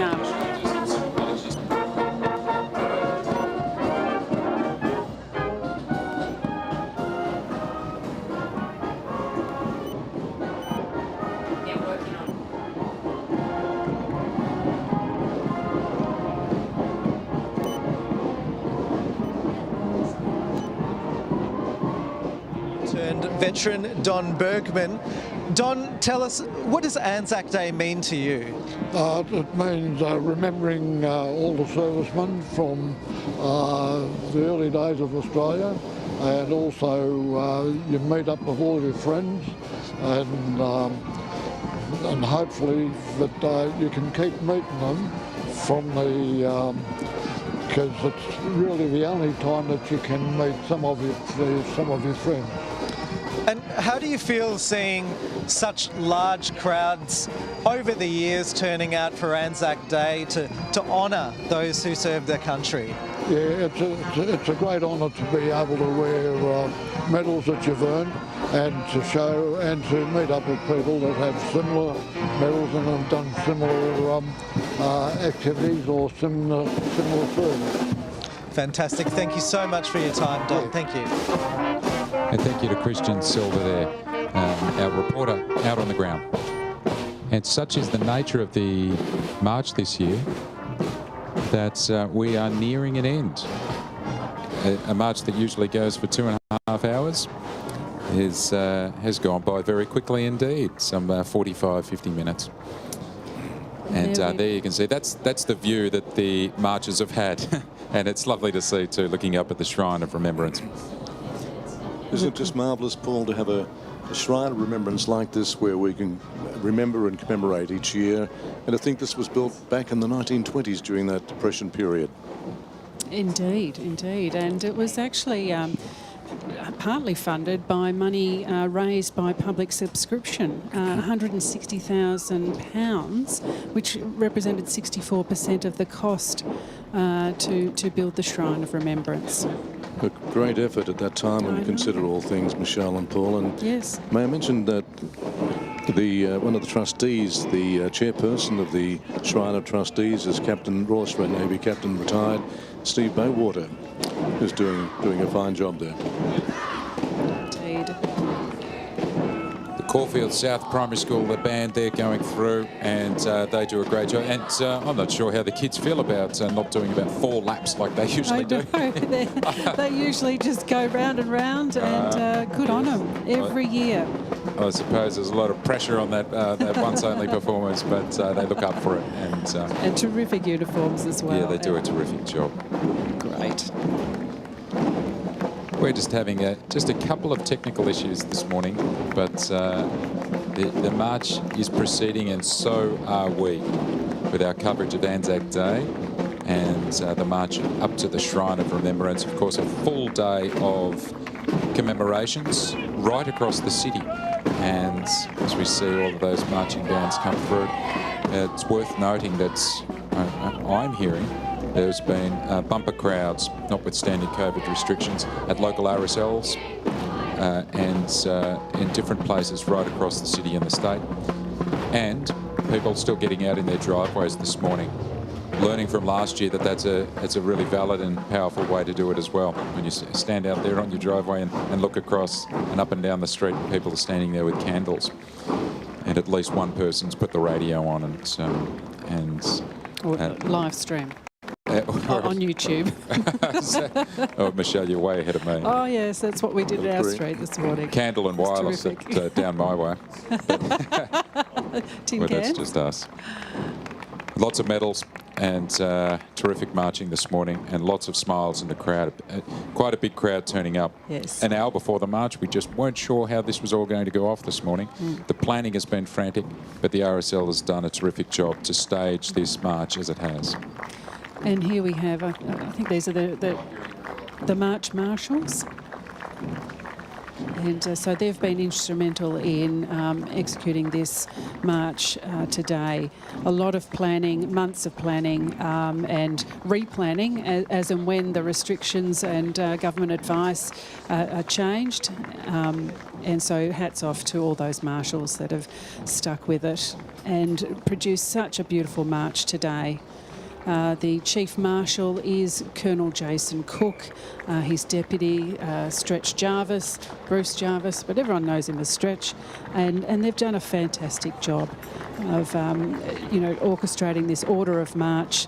Turned veteran Don Bergman. Don, tell us, what does Anzac Day mean to you? It means remembering all the servicemen from the early days of Australia, and also you meet up with all your friends, and hopefully that you can keep meeting them from the because it's really the only time that you can meet some of your friends. And how do you feel seeing such large crowds over the years turning out for Anzac Day to honour those who served their country? Yeah, it's a great honour to be able to wear medals that you've earned, and to show and to meet up with people that have similar medals and have done similar activities or similar service. Fantastic. Thank you so much for your time, Don. Yeah. Thank you. And thank you to Christian Silver there, our reporter out on the ground. And such is the nature of the march this year that we are nearing an end. A march that usually goes for 2.5 hours has gone by very quickly indeed, some 45, 50 minutes. And there you can see, that's the view that the marchers have had. And it's lovely to see too, looking up at the Shrine of Remembrance. Isn't it just marvellous, Paul, to have a Shrine of Remembrance like this where we can remember and commemorate each year? And I think this was built back in the 1920s during that Depression period. Indeed, indeed. And it was actually partly funded by money raised by public subscription, £160,000, which represented 64% of the cost to build the Shrine of Remembrance. A great effort at that time when you consider all things, Michelle and Paul. And yes, may I mention that one of the trustees, the chairperson of the Shrine of Trustees, is Captain Royal Australian Navy Captain retired Steve Bowater, who's doing a fine job there. indeed. Caulfield South Primary School, the band there going through, and they do a great job. And I'm not sure how the kids feel about not doing about 4 laps like they usually do. They usually just go round and round, and good on them every year. I suppose there's a lot of pressure on that once-only performance, but they look up for it. And terrific uniforms as well. Yeah, they do a terrific job. Great. We're just having just a couple of technical issues this morning, but the march is proceeding, and so are we, with our coverage of Anzac Day and the march up to the Shrine of Remembrance. Of course, a full day of commemorations right across the city. And as we see all of those marching bands come through, it's worth noting that I'm hearing there's been bumper crowds, notwithstanding COVID restrictions, at local RSLs and in different places right across the city and the state. And people still getting out in their driveways this morning, learning from last year that that's a really valid and powerful way to do it as well. When you stand out there on your driveway and look across and up and down the street, people are standing there with candles, and at least one person's put the radio on Or live stream. On YouTube. Oh, Michelle, you're way ahead of me. Oh, yes, that's what we did at our street this morning. Candle and wireless down my way. Tin Well, that's cans. just us. Lots of medals and terrific marching this morning, and lots of smiles in the crowd. Quite a big crowd turning up. Yes. An hour before the march, we just weren't sure how this was all going to go off this morning. The planning has been frantic, but the RSL has done a terrific job to stage this march as it has. And here we have, I think these are the March Marshals. And so they've been instrumental in executing this march today. A lot of planning, months of planning and replanning as and when the restrictions and government advice are changed. And so hats off to all those marshals that have stuck with it and produced such a beautiful march today. The Chief Marshal is Colonel Jason Cook. His deputy, Stretch Jarvis, Bruce Jarvis, but everyone knows him as Stretch. And they've done a fantastic job of, orchestrating this order of march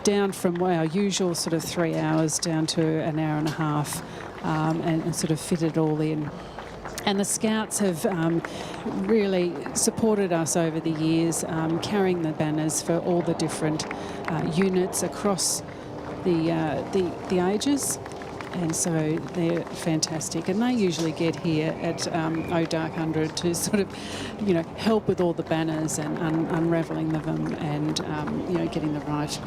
down from our usual sort of 3 hours down to an hour and a half, and sort of fit it all in. And the Scouts have really supported us over the years, carrying the banners for all the different units across the ages. And so they're fantastic. And they usually get here at Dark 100 to sort of, help with all the banners and unravelling them and, getting the right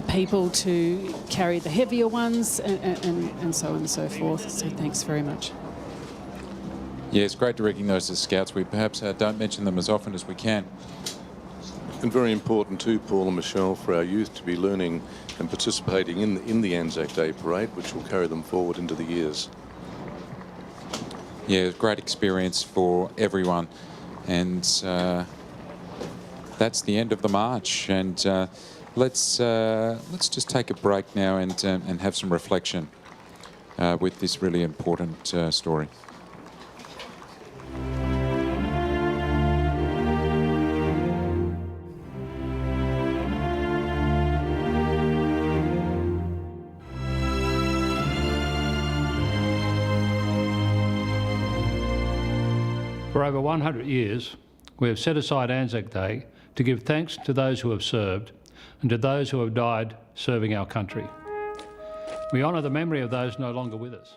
people to carry the heavier ones and so on and so forth. So thanks very much. Yeah, it's great to recognise the Scouts. We perhaps don't mention them as often as we can. And very important too, Paul and Michelle, for our youth to be learning and participating in the Anzac Day Parade, which will carry them forward into the years. Yeah, great experience for everyone. And that's the end of the march. And let's just take a break now and have some reflection with this really important story. For over 100 years, we have set aside Anzac Day to give thanks to those who have served and to those who have died serving our country. We honour the memory of those no longer with us.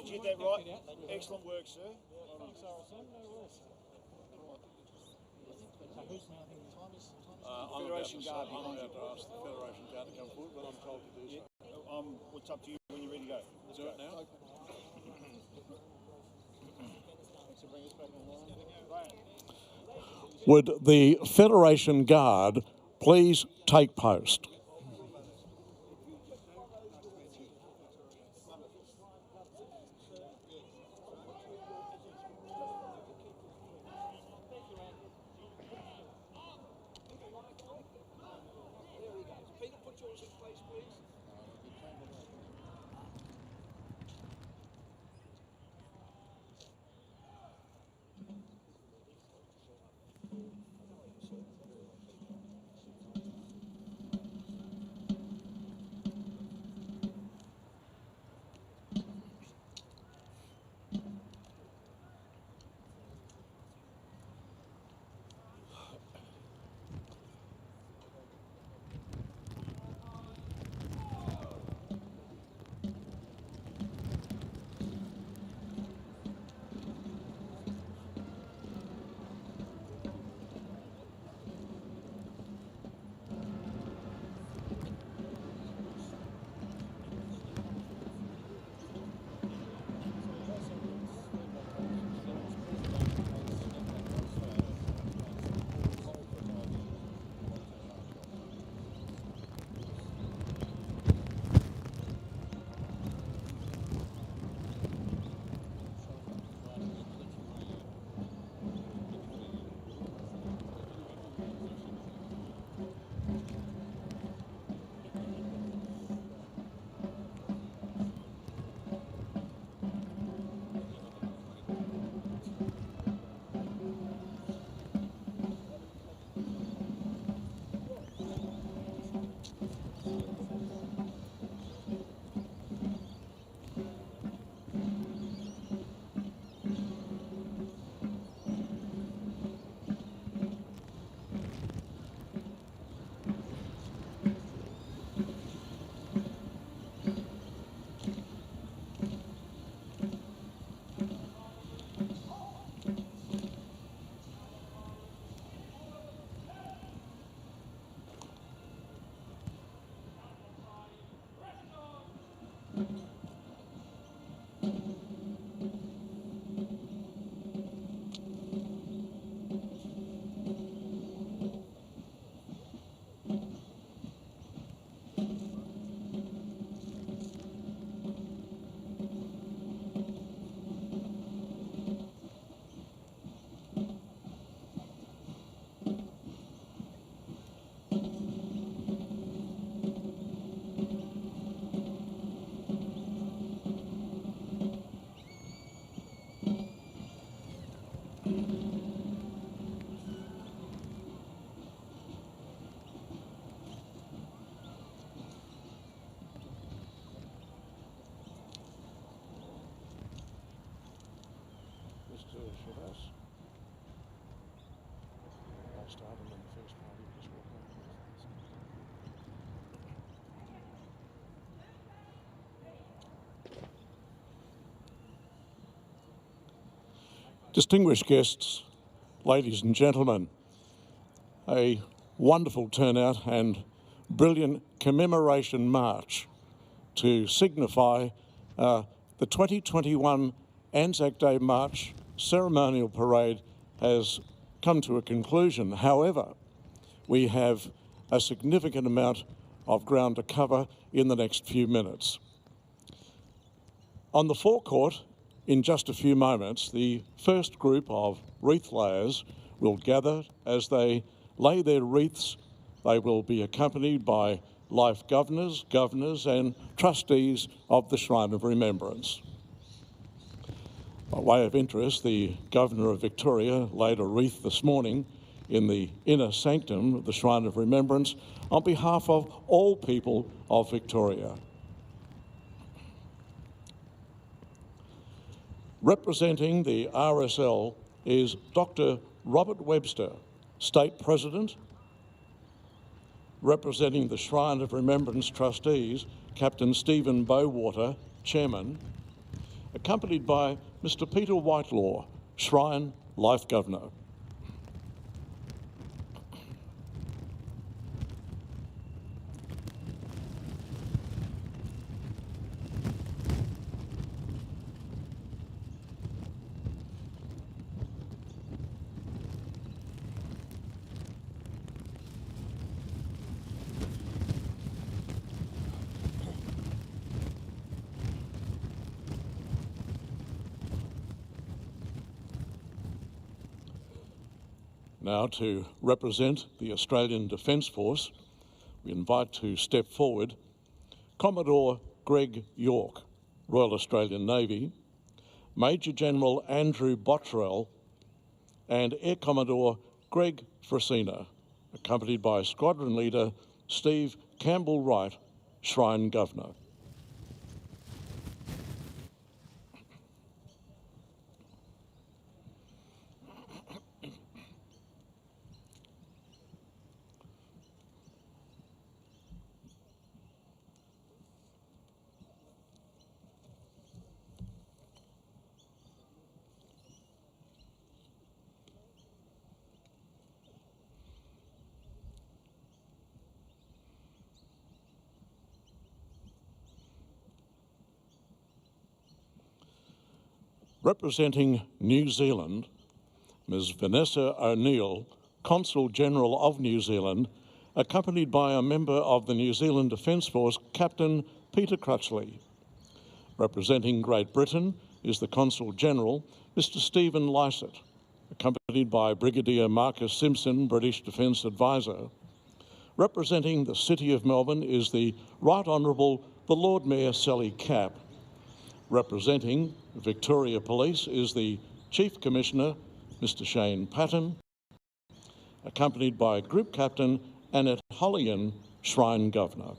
you did that right. Excellent work, sir. Federation Guard behind you. Ask the Federation Guard to come forward, but I'm told to do so. What's up to you when you're ready to go? Let's do it now. Would the Federation Guard please take post? Distinguished guests, ladies and gentlemen, a wonderful turnout and brilliant commemoration march to signify the 2021 Anzac Day March ceremonial parade has come to a conclusion. However, we have a significant amount of ground to cover in the next few minutes. On the forecourt, in just a few moments, the first group of wreath layers will gather. As they lay their wreaths, they will be accompanied by life governors and trustees of the Shrine of Remembrance. By way of interest, the Governor of Victoria laid a wreath this morning in the inner sanctum of the Shrine of Remembrance on behalf of all people of Victoria. Representing the RSL is Dr. Robert Webster, State President. Representing the Shrine of Remembrance trustees, Captain Stephen Bowater, Chairman. accompanied by Mr. Peter Whitelaw, Shrine Life Governor. Now, to represent the Australian Defence Force, we invite to step forward Commodore Greg York, Royal Australian Navy, Major General Andrew Bottrell, and Air Commodore Greg Frasina, accompanied by Squadron Leader Steve Campbell-Wright, Shrine Governor. Representing New Zealand, Ms. Vanessa O'Neill, Consul General of New Zealand, accompanied by a member of the New Zealand Defence Force, Captain Peter Crutchley. Representing Great Britain is the Consul General, Mr. Stephen Lysett, accompanied by Brigadier Marcus Simpson, British Defence Advisor. Representing the City of Melbourne is the Right Honourable the Lord Mayor Sally Capp. Representing Victoria Police is the Chief Commissioner, Mr. Shane Patton, accompanied by Group Captain Annette Hollian, Shrine Governor.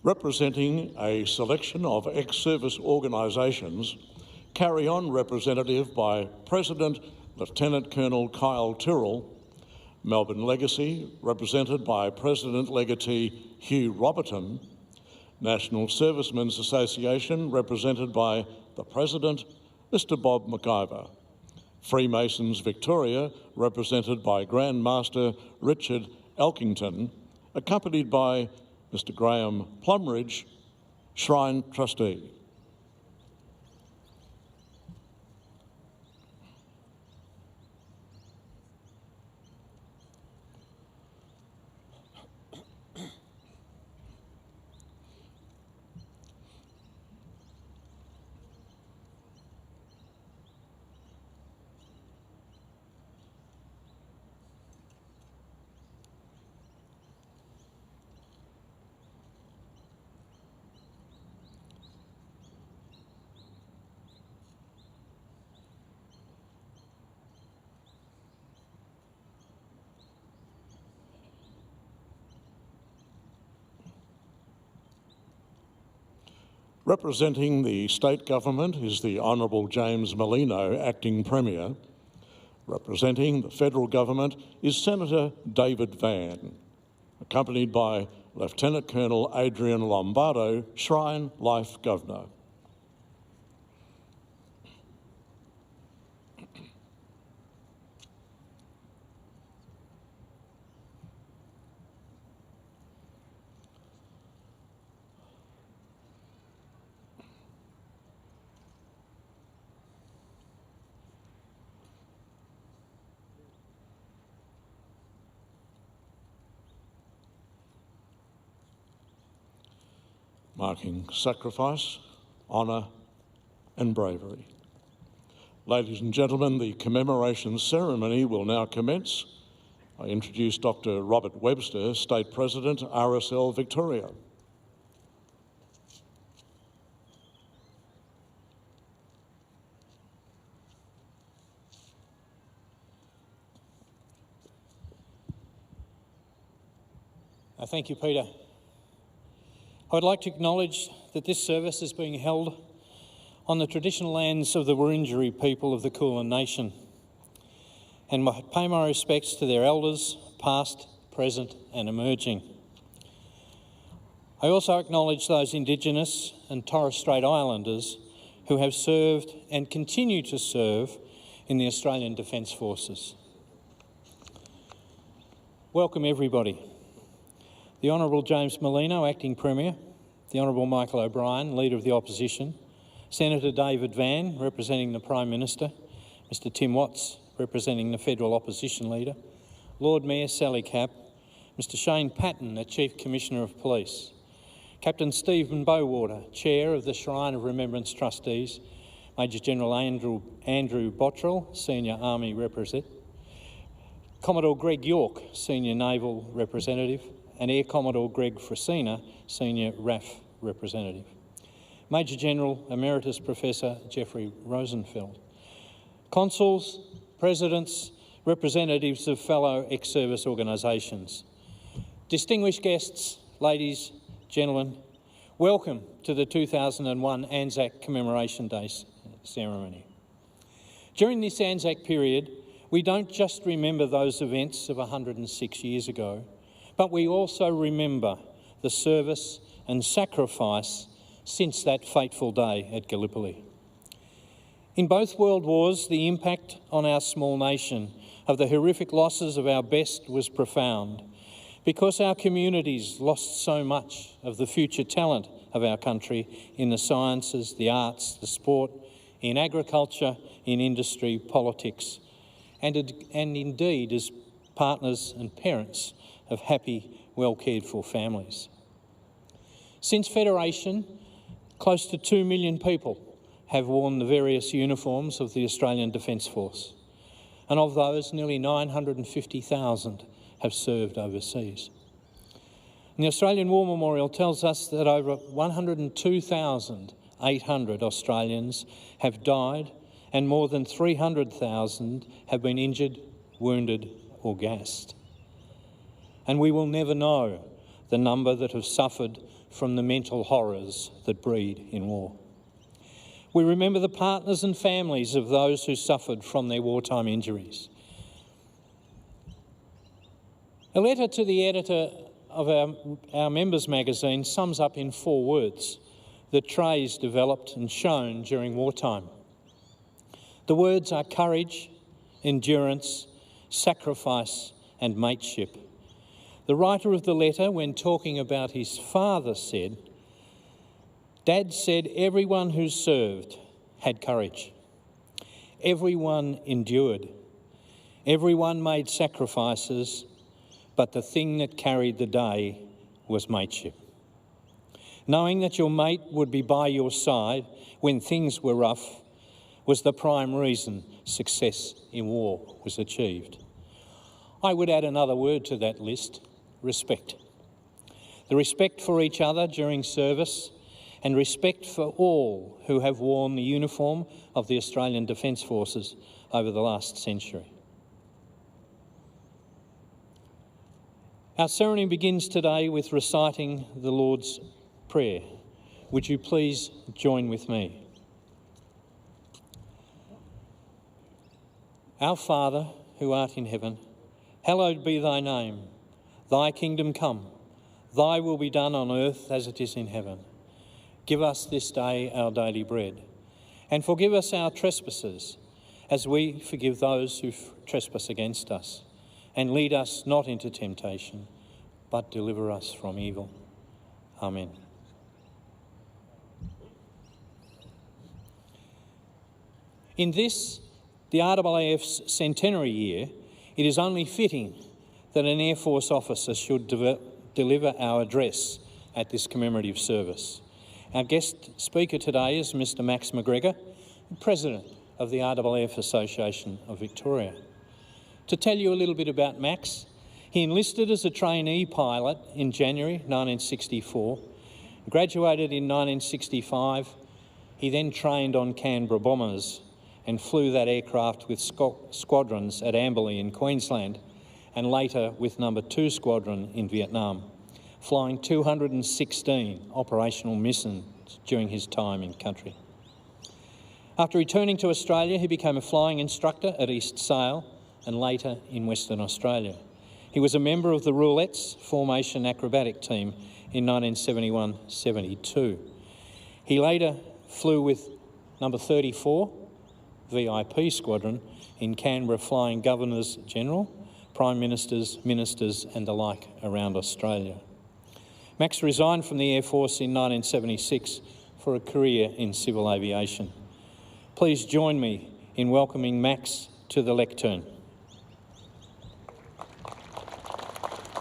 Representing a selection of ex-service organisations, Carry On representative by President Lieutenant Colonel Kyle Tyrrell, Melbourne Legacy represented by President Legatee Hugh Roberton, National Servicemen's Association represented by the President, Mr. Bob McIver, Freemasons Victoria represented by Grand Master Richard Elkington, accompanied by Mr. Graham Plumridge, Shrine Trustee. Representing the state government is the Honourable James Merlino, Acting Premier. Representing the federal government is Senator David Van, accompanied by Lieutenant Colonel Adrian Lombardo, Shrine Life Governor. Marking sacrifice, honour and bravery. Ladies and gentlemen, the commemoration ceremony will now commence I introduce Dr. Robert Webster, State President, RSL Victoria. Thank you, Peter. I would like to acknowledge that this service is being held on the traditional lands of the Wurundjeri people of the Kulin Nation, and pay my respects to their elders, past, present and emerging. I also acknowledge those Indigenous and Torres Strait Islanders who have served and continue to serve in the Australian Defence Forces. Welcome everybody. The Honourable James Merlino, Acting Premier, the Honourable Michael O'Brien, Leader of the Opposition, Senator David Van, representing the Prime Minister, Mr Tim Watts, representing the Federal Opposition Leader, Lord Mayor Sally Capp, Mr Shane Patton, the Chief Commissioner of Police, Captain Stephen Bowater, Chair of the Shrine of Remembrance Trustees, Major General Andrew Bottrell, Senior Army Representative, Commodore Greg York, Senior Naval Representative, and Air Commodore Greg Fresina, Senior RAF Representative. Major General Emeritus Professor Jeffrey Rosenfeld. Consuls, Presidents, representatives of fellow ex-service organisations. Distinguished guests, ladies, gentlemen, welcome to the 2001 Anzac Commemoration Day ceremony. During this Anzac period, we don't just remember those events of 106 years ago, but we also remember the service and sacrifice since that fateful day at Gallipoli. In both world wars, the impact on our small nation of the horrific losses of our best was profound, because our communities lost so much of the future talent of our country in the sciences, the arts, the sport, in agriculture, in industry, politics, and indeed as partners and parents of happy, well-cared-for families. Since Federation, close to 2 million people have worn the various uniforms of the Australian Defence Force, and of those, nearly 950,000 have served overseas. And the Australian War Memorial tells us that over 102,800 Australians have died and more than 300,000 have been injured, wounded or gassed. And we will never know the number that have suffered from the mental horrors that breed in war. We remember the partners and families of those who suffered from their wartime injuries. A letter to the editor of our Members magazine sums up in 4 words the traits developed and shown during wartime. The words are courage, endurance, sacrifice and mateship. The writer of the letter, when talking about his father, said, "Dad said everyone who served had courage. Everyone endured. Everyone made sacrifices, but the thing that carried the day was mateship. Knowing that your mate would be by your side when things were rough was the prime reason success in war was achieved." I would add another word to that list: respect. The respect for each other during service and respect for all who have worn the uniform of the Australian Defence Forces over the last century. Our ceremony begins today with reciting the Lord's Prayer. Would you please join with me? Our Father, who art in heaven, hallowed be thy name. Thy kingdom come. Thy will be done on earth as it is in heaven. Give us this day our daily bread, and forgive us our trespasses, as we forgive those who trespass against us. And lead us not into temptation, but deliver us from evil. Amen. In this, the RAAF's centenary year, it is only fitting that an Air Force officer should deliver our address at this commemorative service. Our guest speaker today is Mr Max McGregor, President of the RAAF Association of Victoria. To tell you a little bit about Max, he enlisted as a trainee pilot in January 1964, graduated in 1965. He then trained on Canberra bombers and flew that aircraft with squadrons at Amberley in Queensland and later with No. 2 Squadron in Vietnam, flying 216 operational missions during his time in country. After returning to Australia, he became a flying instructor at East Sale and later in Western Australia. He was a member of the Roulettes Formation Acrobatic Team in 1971-72. He later flew with No. 34 VIP Squadron in Canberra, flying Governors General, Prime Ministers, Ministers and the like around Australia. Max resigned from the Air Force in 1976 for a career in civil aviation. Please join me in welcoming Max to the lectern.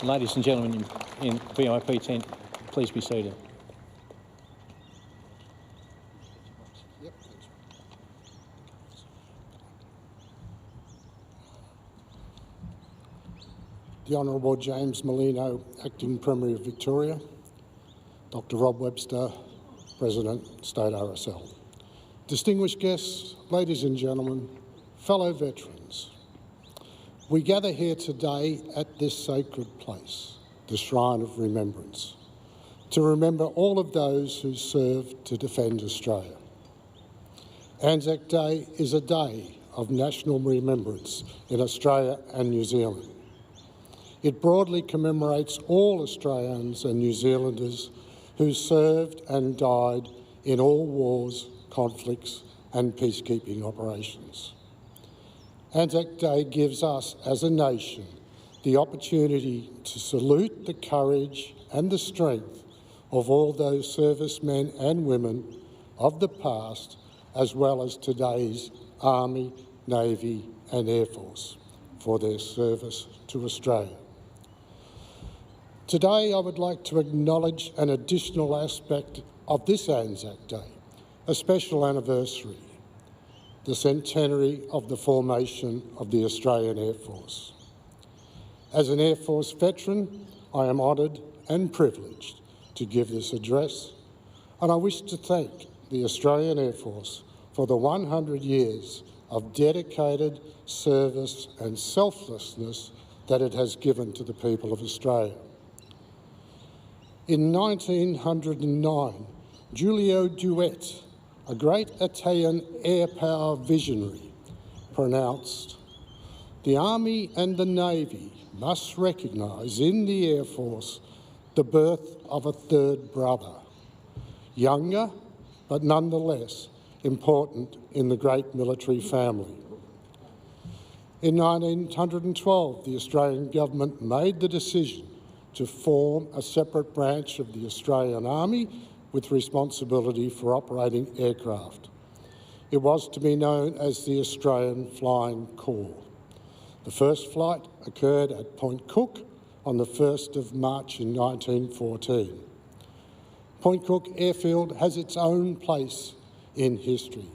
Ladies and gentlemen in VIP tent, please be seated. The Honourable James Merlino, Acting Premier of Victoria, Dr Rob Webster, President, State RSL. Distinguished guests, ladies and gentlemen, fellow veterans, we gather here today at this sacred place, the Shrine of Remembrance, to remember all of those who served to defend Australia. Anzac Day is a day of national remembrance in Australia and New Zealand. It broadly commemorates all Australians and New Zealanders who served and died in all wars, conflicts and peacekeeping operations. Anzac Day gives us as a nation the opportunity to salute the courage and the strength of all those servicemen and women of the past, as well as today's Army, Navy and Air Force for their service to Australia. Today I would like to acknowledge an additional aspect of this Anzac Day, a special anniversary, the centenary of the formation of the Australian Air Force. As an Air Force veteran, I am honoured and privileged to give this address, and I wish to thank the Australian Air Force for the 100 years of dedicated service and selflessness that it has given to the people of Australia. In 1909, Giulio Duet, a great Italian air power visionary, pronounced, "The Army and the Navy must recognise in the Air Force the birth of a third brother, younger but nonetheless important in the great military family." In 1912, the Australian government made the decision to form a separate branch of the Australian Army with responsibility for operating aircraft. It was to be known as the Australian Flying Corps. The first flight occurred at Point Cook on the 1st of March in 1914. Point Cook Airfield has its own place in history.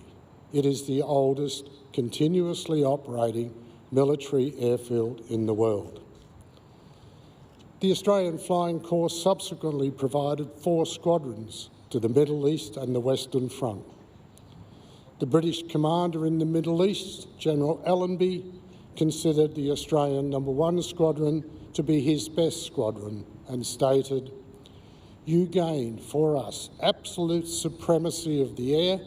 It is the oldest continuously operating military airfield in the world. The Australian Flying Corps subsequently provided 4 squadrons to the Middle East and the Western Front. The British commander in the Middle East, General Allenby, considered the Australian No. 1 Squadron to be his best squadron and stated, "You gained for us absolute supremacy of the air,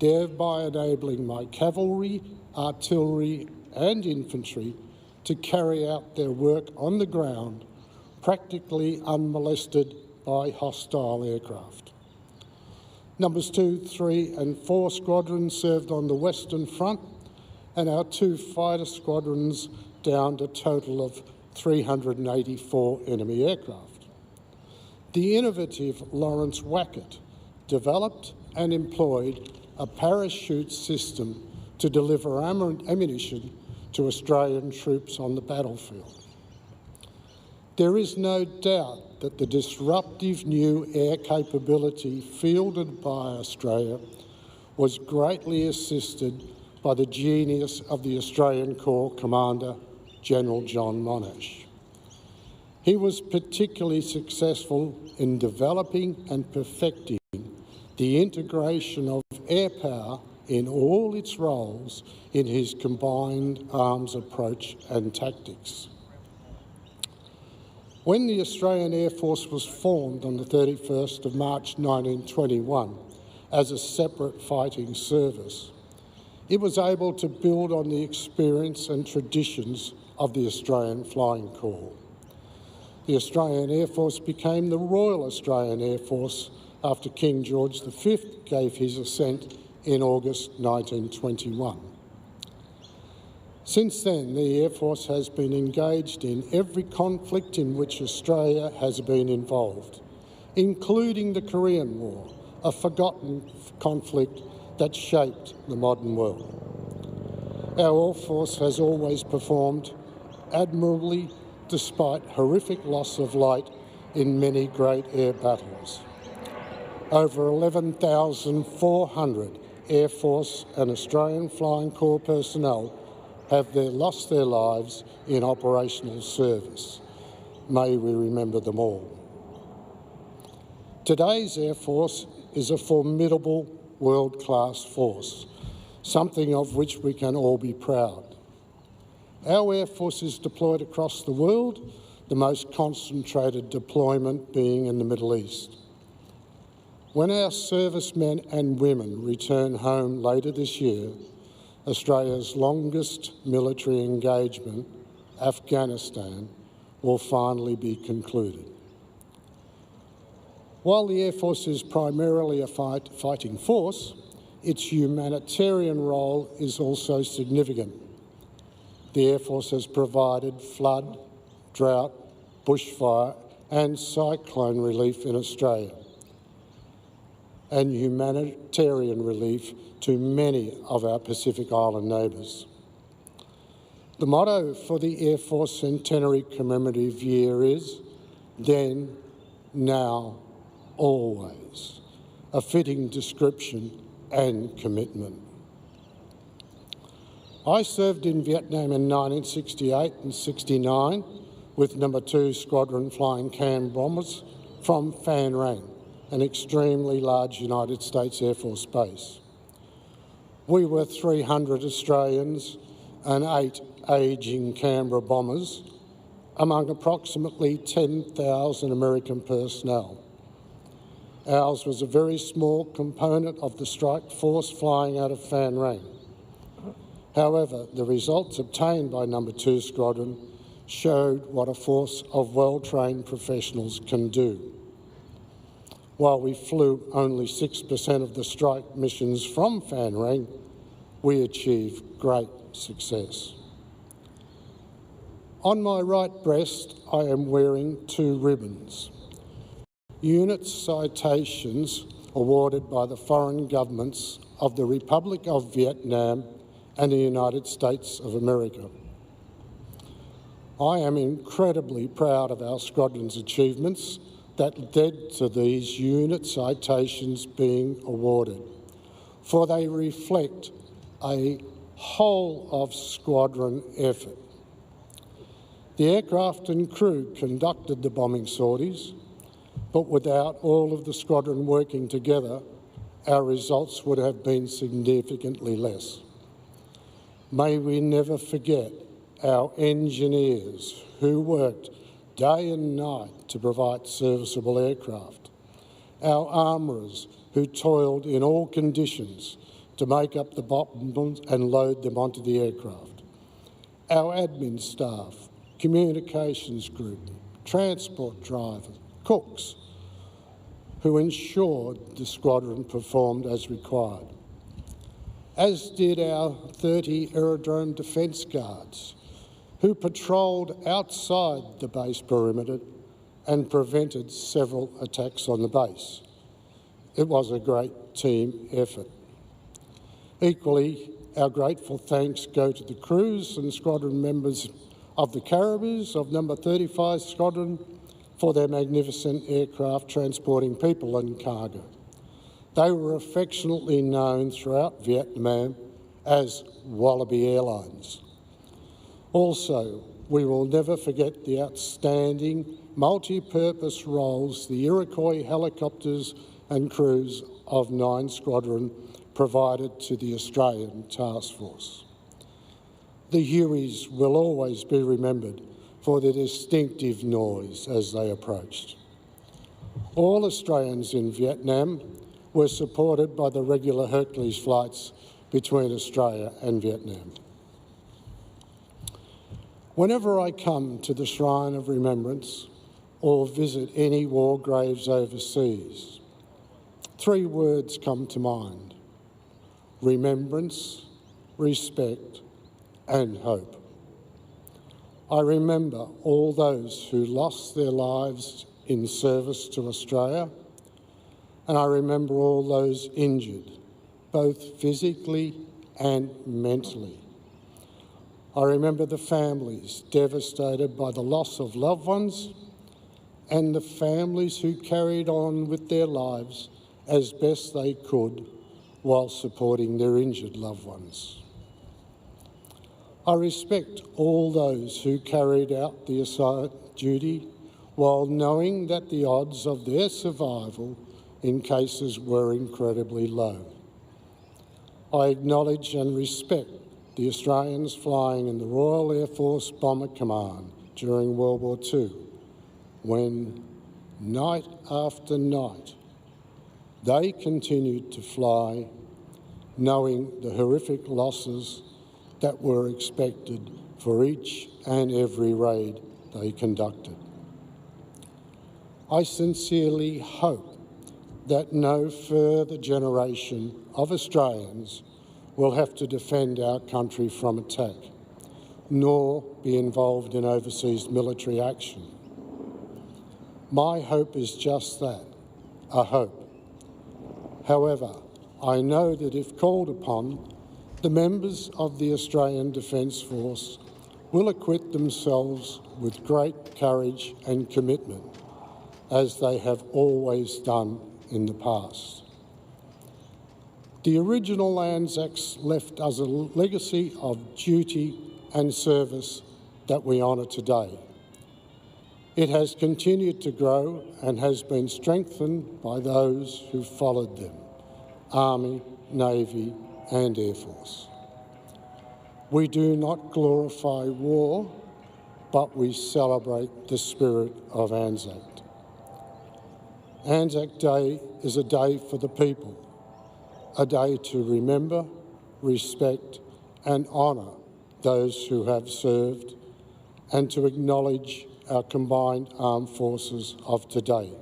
thereby enabling my cavalry, artillery and infantry to carry out their work on the ground practically unmolested by hostile aircraft." Numbers 2, 3 and 4 squadrons served on the Western Front, and our 2 fighter squadrons downed a total of 384 enemy aircraft. The innovative Lawrence Wackett developed and employed a parachute system to deliver ammunition to Australian troops on the battlefield. There is no doubt that the disruptive new air capability fielded by Australia was greatly assisted by the genius of the Australian Corps Commander, General John Monash. He was particularly successful in developing and perfecting the integration of air power in all its roles in his combined arms approach and tactics. When the Australian Air Force was formed on the 31st of March 1921 as a separate fighting service, it was able to build on the experience and traditions of the Australian Flying Corps. The Australian Air Force became the Royal Australian Air Force after King George V gave his assent in August 1921. Since then, the Air Force has been engaged in every conflict in which Australia has been involved, including the Korean War, a forgotten conflict that shaped the modern world. Our Air Force has always performed admirably despite horrific loss of life in many great air battles. Over 11,400 Air Force and Australian Flying Corps personnel have lost their lives in operational service. May we remember them all. Today's Air Force is a formidable world-class force, something of which we can all be proud. Our Air Force is deployed across the world, the most concentrated deployment being in the Middle East. When our servicemen and women return home later this year, Australia's longest military engagement, Afghanistan, will finally be concluded. While the Air Force is primarily a fighting force, its humanitarian role is also significant. The Air Force has provided flood, drought, bushfire and cyclone relief in Australia, and humanitarian relief to many of our Pacific Island neighbours. The motto for the Air Force Centenary Commemorative Year is then, now, always, a fitting description and commitment. I served in Vietnam in 1968 and 69 with No. 2 Squadron Flying Cam bombers from Phan Rang, an extremely large United States Air Force base. We were 300 Australians and 8 ageing Canberra bombers among approximately 10,000 American personnel. Ours was a very small component of the strike force flying out of Phan Rang. However, the results obtained by No. 2 Squadron showed what a force of well-trained professionals can do. While we flew only 6% of the strike missions from Phan Rang, we achieved great success. On my right breast, I am wearing 2 ribbons. Unit citations awarded by the foreign governments of the Republic of Vietnam and the United States of America. I am incredibly proud of our squadron's achievements that led to these unit citations being awarded, for they reflect a whole-of-squadron effort. The aircraft and crew conducted the bombing sorties, but without all of the squadron working together, our results would have been significantly less. May we never forget our engineers who worked day and night to provide serviceable aircraft, our armourers who toiled in all conditions to make up the bombs and load them onto the aircraft, our admin staff, communications group, transport drivers, cooks, who ensured the squadron performed as required, as did our 30 aerodrome defence guards, who patrolled outside the base perimeter and prevented several attacks on the base. It was a great team effort. Equally, our grateful thanks go to the crews and squadron members of the Caribous of No. 35 Squadron for their magnificent aircraft transporting people and cargo. They were affectionately known throughout Vietnam as Wallaby Airlines. Also, we will never forget the outstanding multi-purpose roles the Iroquois helicopters and crews of 9 Squadron provided to the Australian Task Force. The Hueys will always be remembered for their distinctive noise as they approached. All Australians in Vietnam were supported by the regular Hercules flights between Australia and Vietnam. Whenever I come to the Shrine of Remembrance or visit any war graves overseas, 3 words come to mind: remembrance, respect, and hope. I remember all those who lost their lives in service to Australia, and I remember all those injured, both physically and mentally. I remember the families devastated by the loss of loved ones and the families who carried on with their lives as best they could while supporting their injured loved ones. I respect all those who carried out the assigned duty while knowing that the odds of their survival in cases were incredibly low. I acknowledge and respect the Australians flying in the Royal Air Force Bomber Command during World War II, when night after night they continued to fly, knowing the horrific losses that were expected for each and every raid they conducted. I sincerely hope that no further generation of Australians will have to defend our country from attack, nor be involved in overseas military action. My hope is just that, a hope. However, I know that if called upon, the members of the Australian Defence Force will acquit themselves with great courage and commitment, as they have always done in the past. The original Anzacs left us a legacy of duty and service that we honour today. It has continued to grow and has been strengthened by those who followed them, Army, Navy and Air Force. We do not glorify war, but we celebrate the spirit of Anzac. Anzac Day is a day for the people, a day to remember, respect and honour those who have served, and to acknowledge our combined armed forces of today.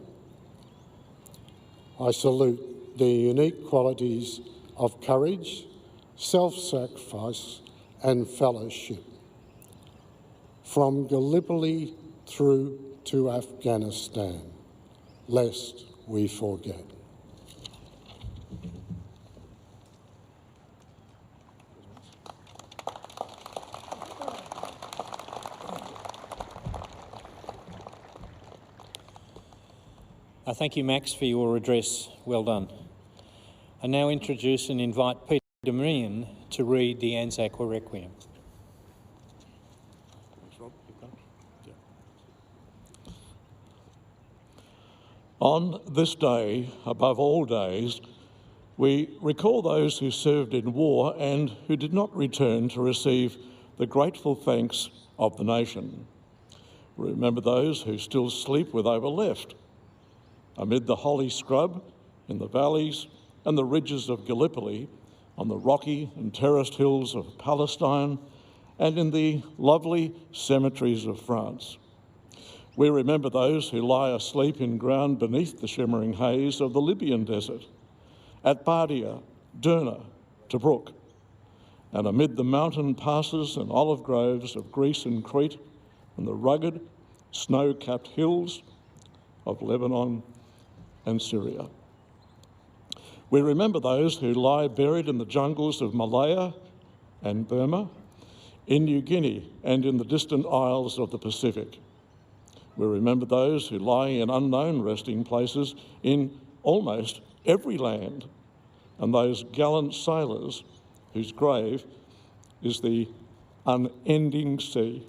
I salute their unique qualities of courage, self-sacrifice and fellowship. From Gallipoli through to Afghanistan, lest we forget. Thank you, Max, for your address. Well done. I now introduce and invite Peter Dominion to read the Anzac Requiem. On this day, above all days, we recall those who served in war and who did not return to receive the grateful thanks of the nation. We remember those who still sleep where they were left, amid the holy scrub, in the valleys and the ridges of Gallipoli, on the rocky and terraced hills of Palestine, and in the lovely cemeteries of France. We remember those who lie asleep in ground beneath the shimmering haze of the Libyan desert, at Bardia, Derna, Tobruk, and amid the mountain passes and olive groves of Greece and Crete, and the rugged, snow-capped hills of Lebanon and Syria. We remember those who lie buried in the jungles of Malaya and Burma, in New Guinea and in the distant isles of the Pacific. We remember those who lie in unknown resting places in almost every land, and those gallant sailors whose grave is the unending sea.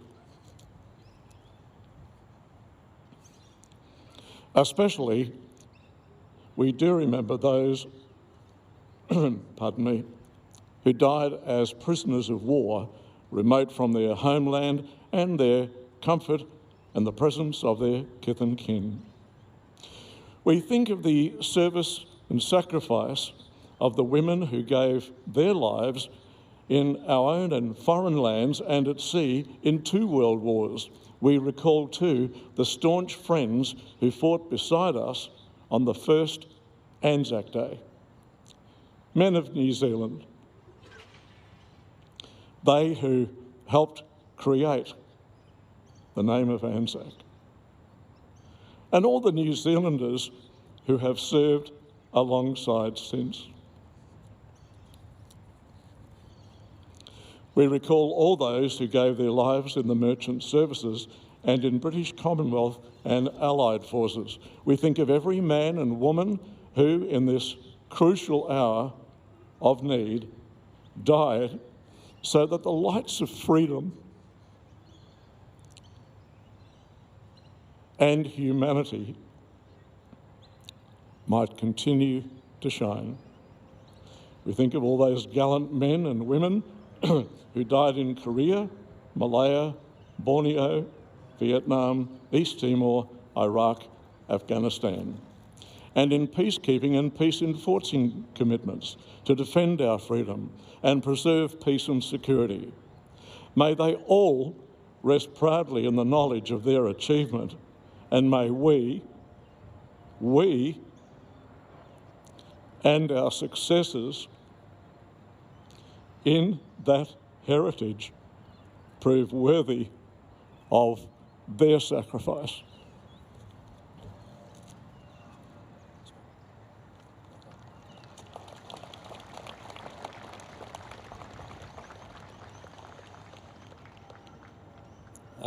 Especially, we do remember those, pardon me, who died as prisoners of war, remote from their homeland and their comfort and the presence of their kith and kin. We think of the service and sacrifice of the women who gave their lives in our own and foreign lands and at sea in 2 world wars. We recall too the staunch friends who fought beside us on the first Anzac Day. Men of New Zealand, they who helped create the name of Anzac. And all the New Zealanders who have served alongside since. We recall all those who gave their lives in the merchant services and in British Commonwealth and Allied forces. We think of every man and woman who, in this crucial hour of need, died so that the lights of freedom and humanity might continue to shine. We think of all those gallant men and women who died in Korea, Malaya, Borneo, Vietnam, East Timor, Iraq, Afghanistan, and in peacekeeping and peace enforcing commitments to defend our freedom and preserve peace and security. May they all rest proudly in the knowledge of their achievement, and may we and our successors in that heritage prove worthy of their sacrifice.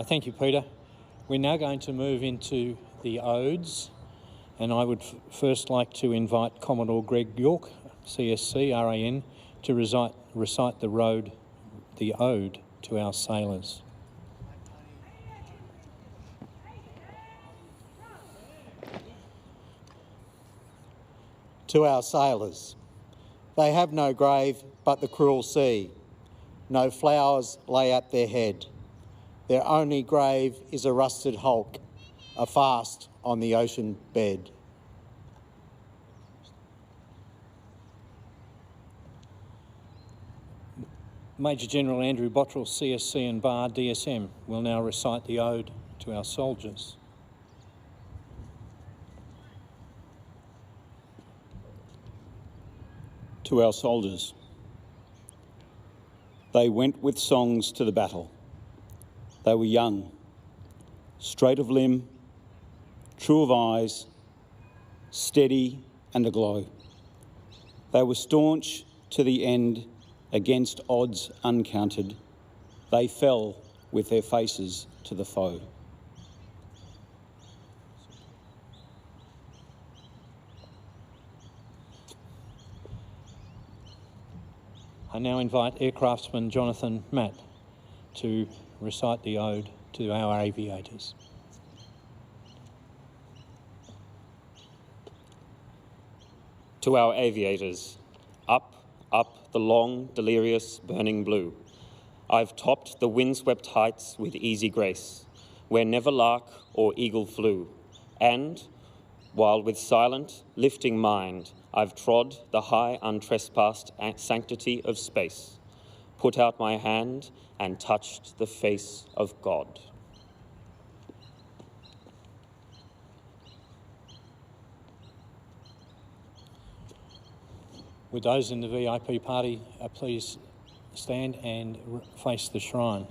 Thank you, Peter. We're now going to move into the odes, and I would first like to invite Commodore Greg York, CSC, RAN, to recite the ode to our sailors. To our sailors, they have no grave but the cruel sea. No flowers lay at their head. Their only grave is a rusted hulk, afast on the ocean bed. Major General Andrew Bottrell, CSC and Bar, DSM, will now recite the ode to our soldiers. To our soldiers. They went with songs to the battle. They were young, straight of limb, true of eyes, steady and aglow. They were staunch to the end against odds uncounted. They fell with their faces to the foe. I now invite Aircraftsman Jonathan Matt to recite the ode to our aviators. To our aviators, up, up the long, delirious, burning blue. I've topped the windswept heights with easy grace, where never lark or eagle flew, and, while with silent, lifting mind, I've trod the high, untrespassed sanctity of space, put out my hand and touched the face of God. Would those in the VIP party please stand and face the shrine?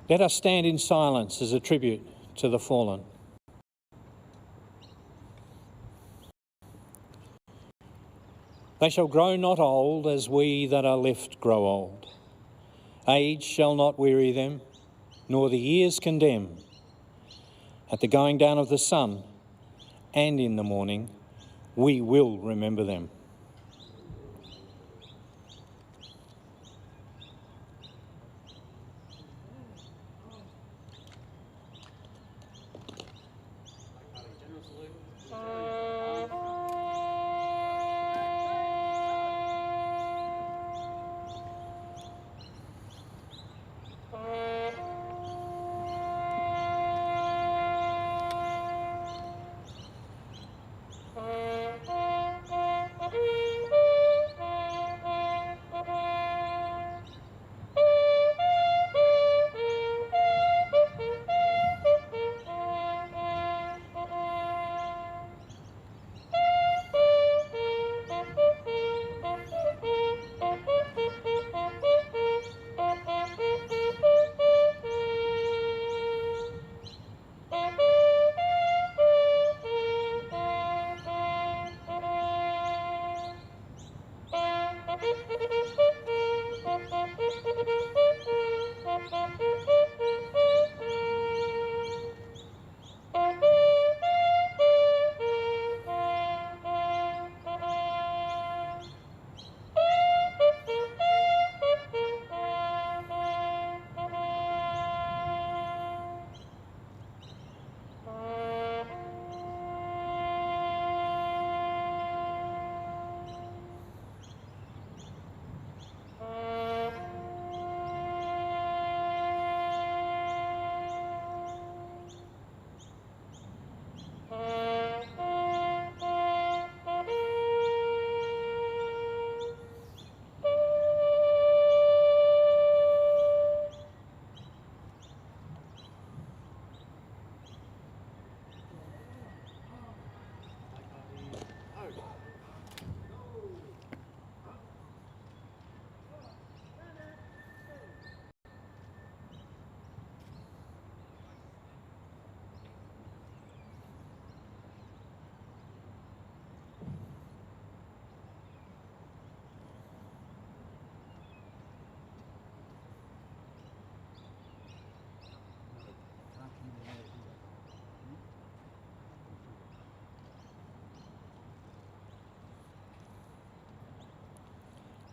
Let us stand in silence as a tribute to the fallen. They shall grow not old as we that are left grow old. Age shall not weary them, nor the years condemn. At the going down of the sun and in the morning, we will remember them.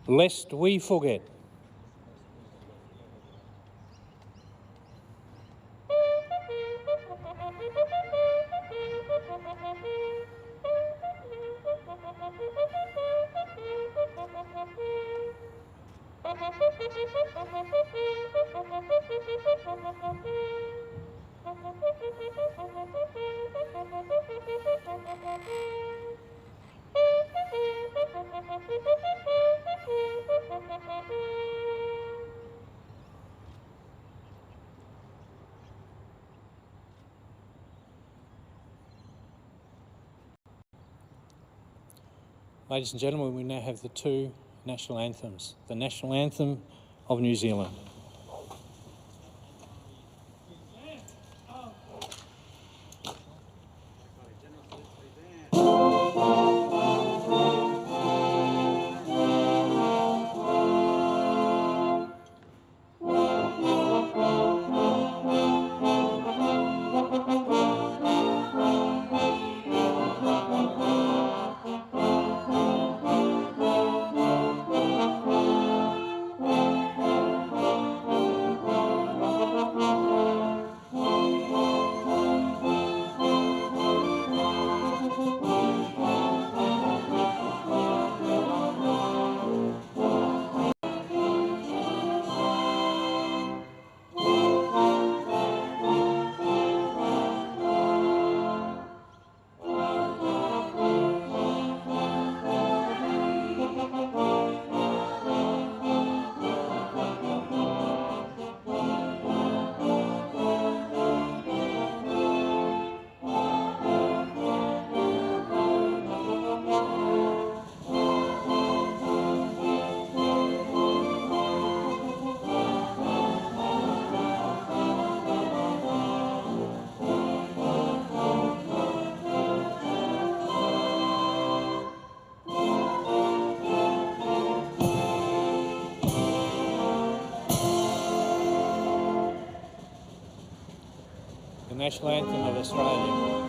Lest we forget. Ladies and gentlemen, we now have the two national anthems. The national anthem of New Zealand. The national anthem of Australia.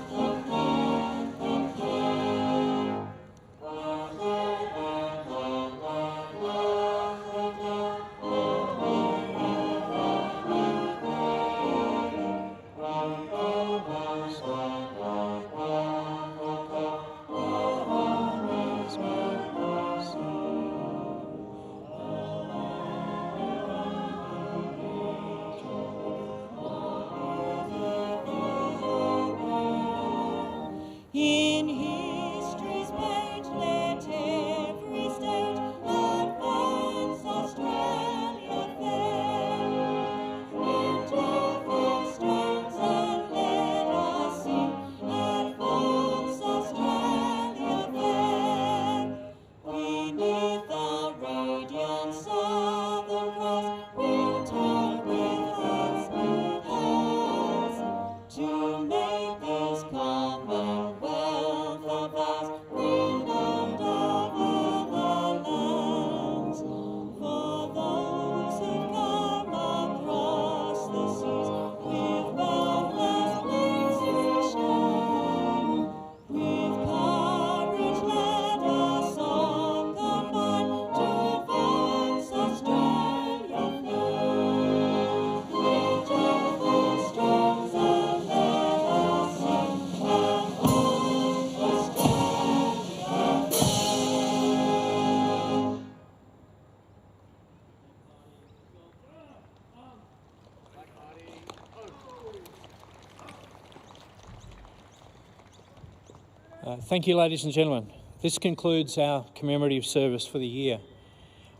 Thank you, ladies and gentlemen. This concludes our commemorative service for the year.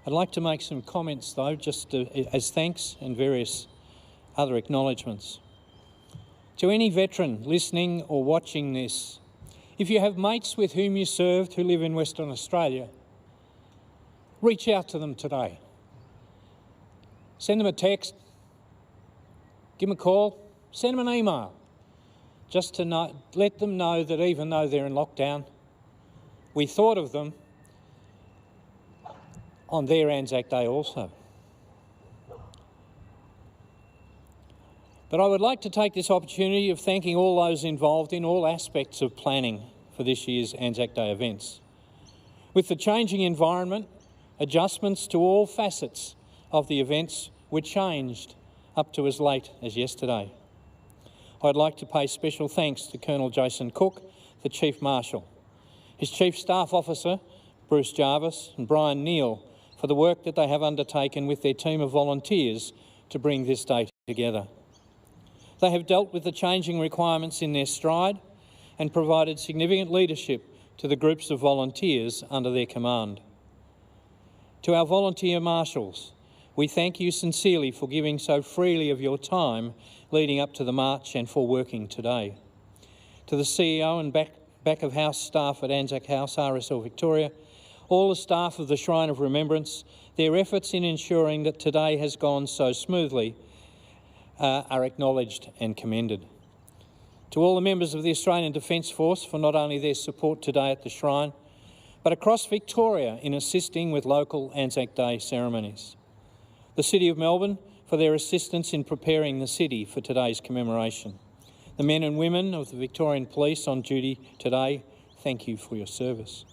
I'd like to make some comments, though, just as thanks and various other acknowledgements. To any veteran listening or watching this, if you have mates with whom you served who live in Western Australia, reach out to them today. Send them a text, give them a call, send them an email, just to let them know that even though they're in lockdown, we thought of them on their Anzac Day also. But I would like to take this opportunity of thanking all those involved in all aspects of planning for this year's Anzac Day events. With the changing environment, adjustments to all facets of the events were changed up to as late as yesterday. I'd like to pay special thanks to Colonel Jason Cook, the Chief Marshal, his Chief Staff Officer, Bruce Jarvis, and Brian Neal for the work that they have undertaken with their team of volunteers to bring this day together. They have dealt with the changing requirements in their stride and provided significant leadership to the groups of volunteers under their command. To our volunteer marshals, we thank you sincerely for giving so freely of your time leading up to the march and for working today. To the CEO and back of house staff at Anzac House, RSL Victoria, all the staff of the Shrine of Remembrance, their efforts in ensuring that today has gone so smoothly are acknowledged and commended. To all the members of the Australian Defence Force for not only their support today at the Shrine, but across Victoria in assisting with local Anzac Day ceremonies. The City of Melbourne for their assistance in preparing the city for today's commemoration. The men and women of the Victorian Police on duty today, thank you for your service.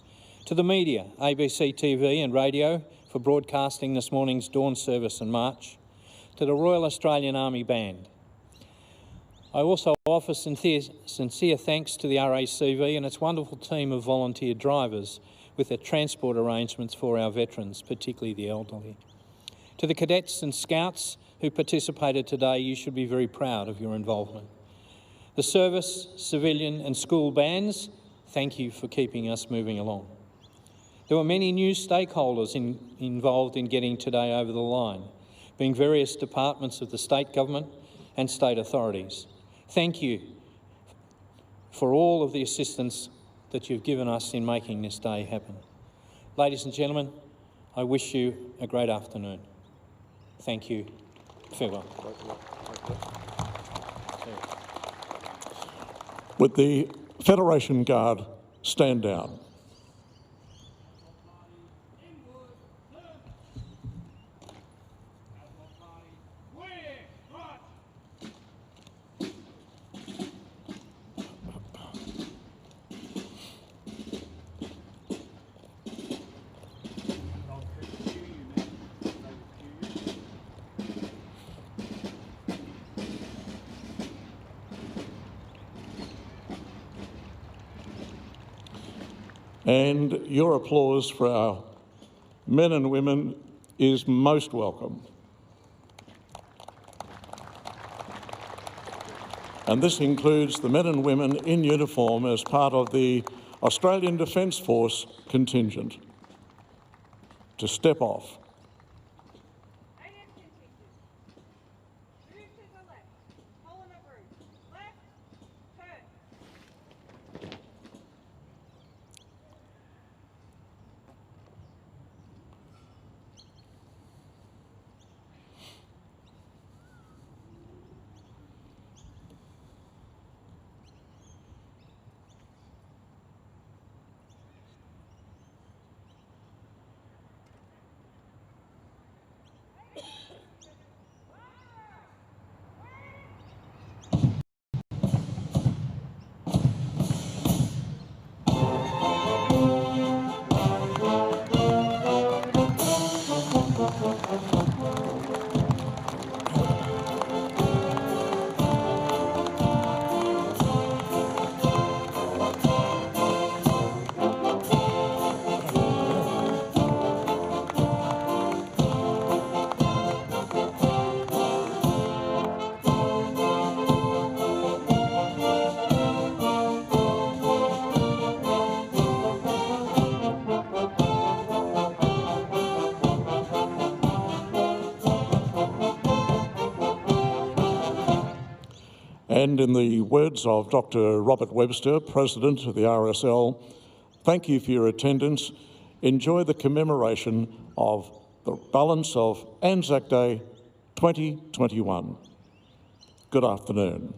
To the media, ABC TV and radio for broadcasting this morning's dawn service and march. To the Royal Australian Army Band. I also offer sincere thanks to the RACV and its wonderful team of volunteer drivers with their transport arrangements for our veterans, particularly the elderly. To the cadets and scouts who participated today, you should be very proud of your involvement. The service, civilian and school bands, thank you for keeping us moving along. There were many new stakeholders involved in getting today over the line, being various departments of the state government and state authorities. Thank you for all of the assistance that you've given us in making this day happen. Ladies and gentlemen, I wish you a great afternoon. Thank you. Farewell. Would the Federation Guard stand down? And your applause for our men and women is most welcome. And this includes the men and women in uniform as part of the Australian Defence Force contingent to step off. And in the words of Dr. Robert Webster, President of the RSL, thank you for your attendance. Enjoy the commemoration of the balance of Anzac Day 2021. Good afternoon.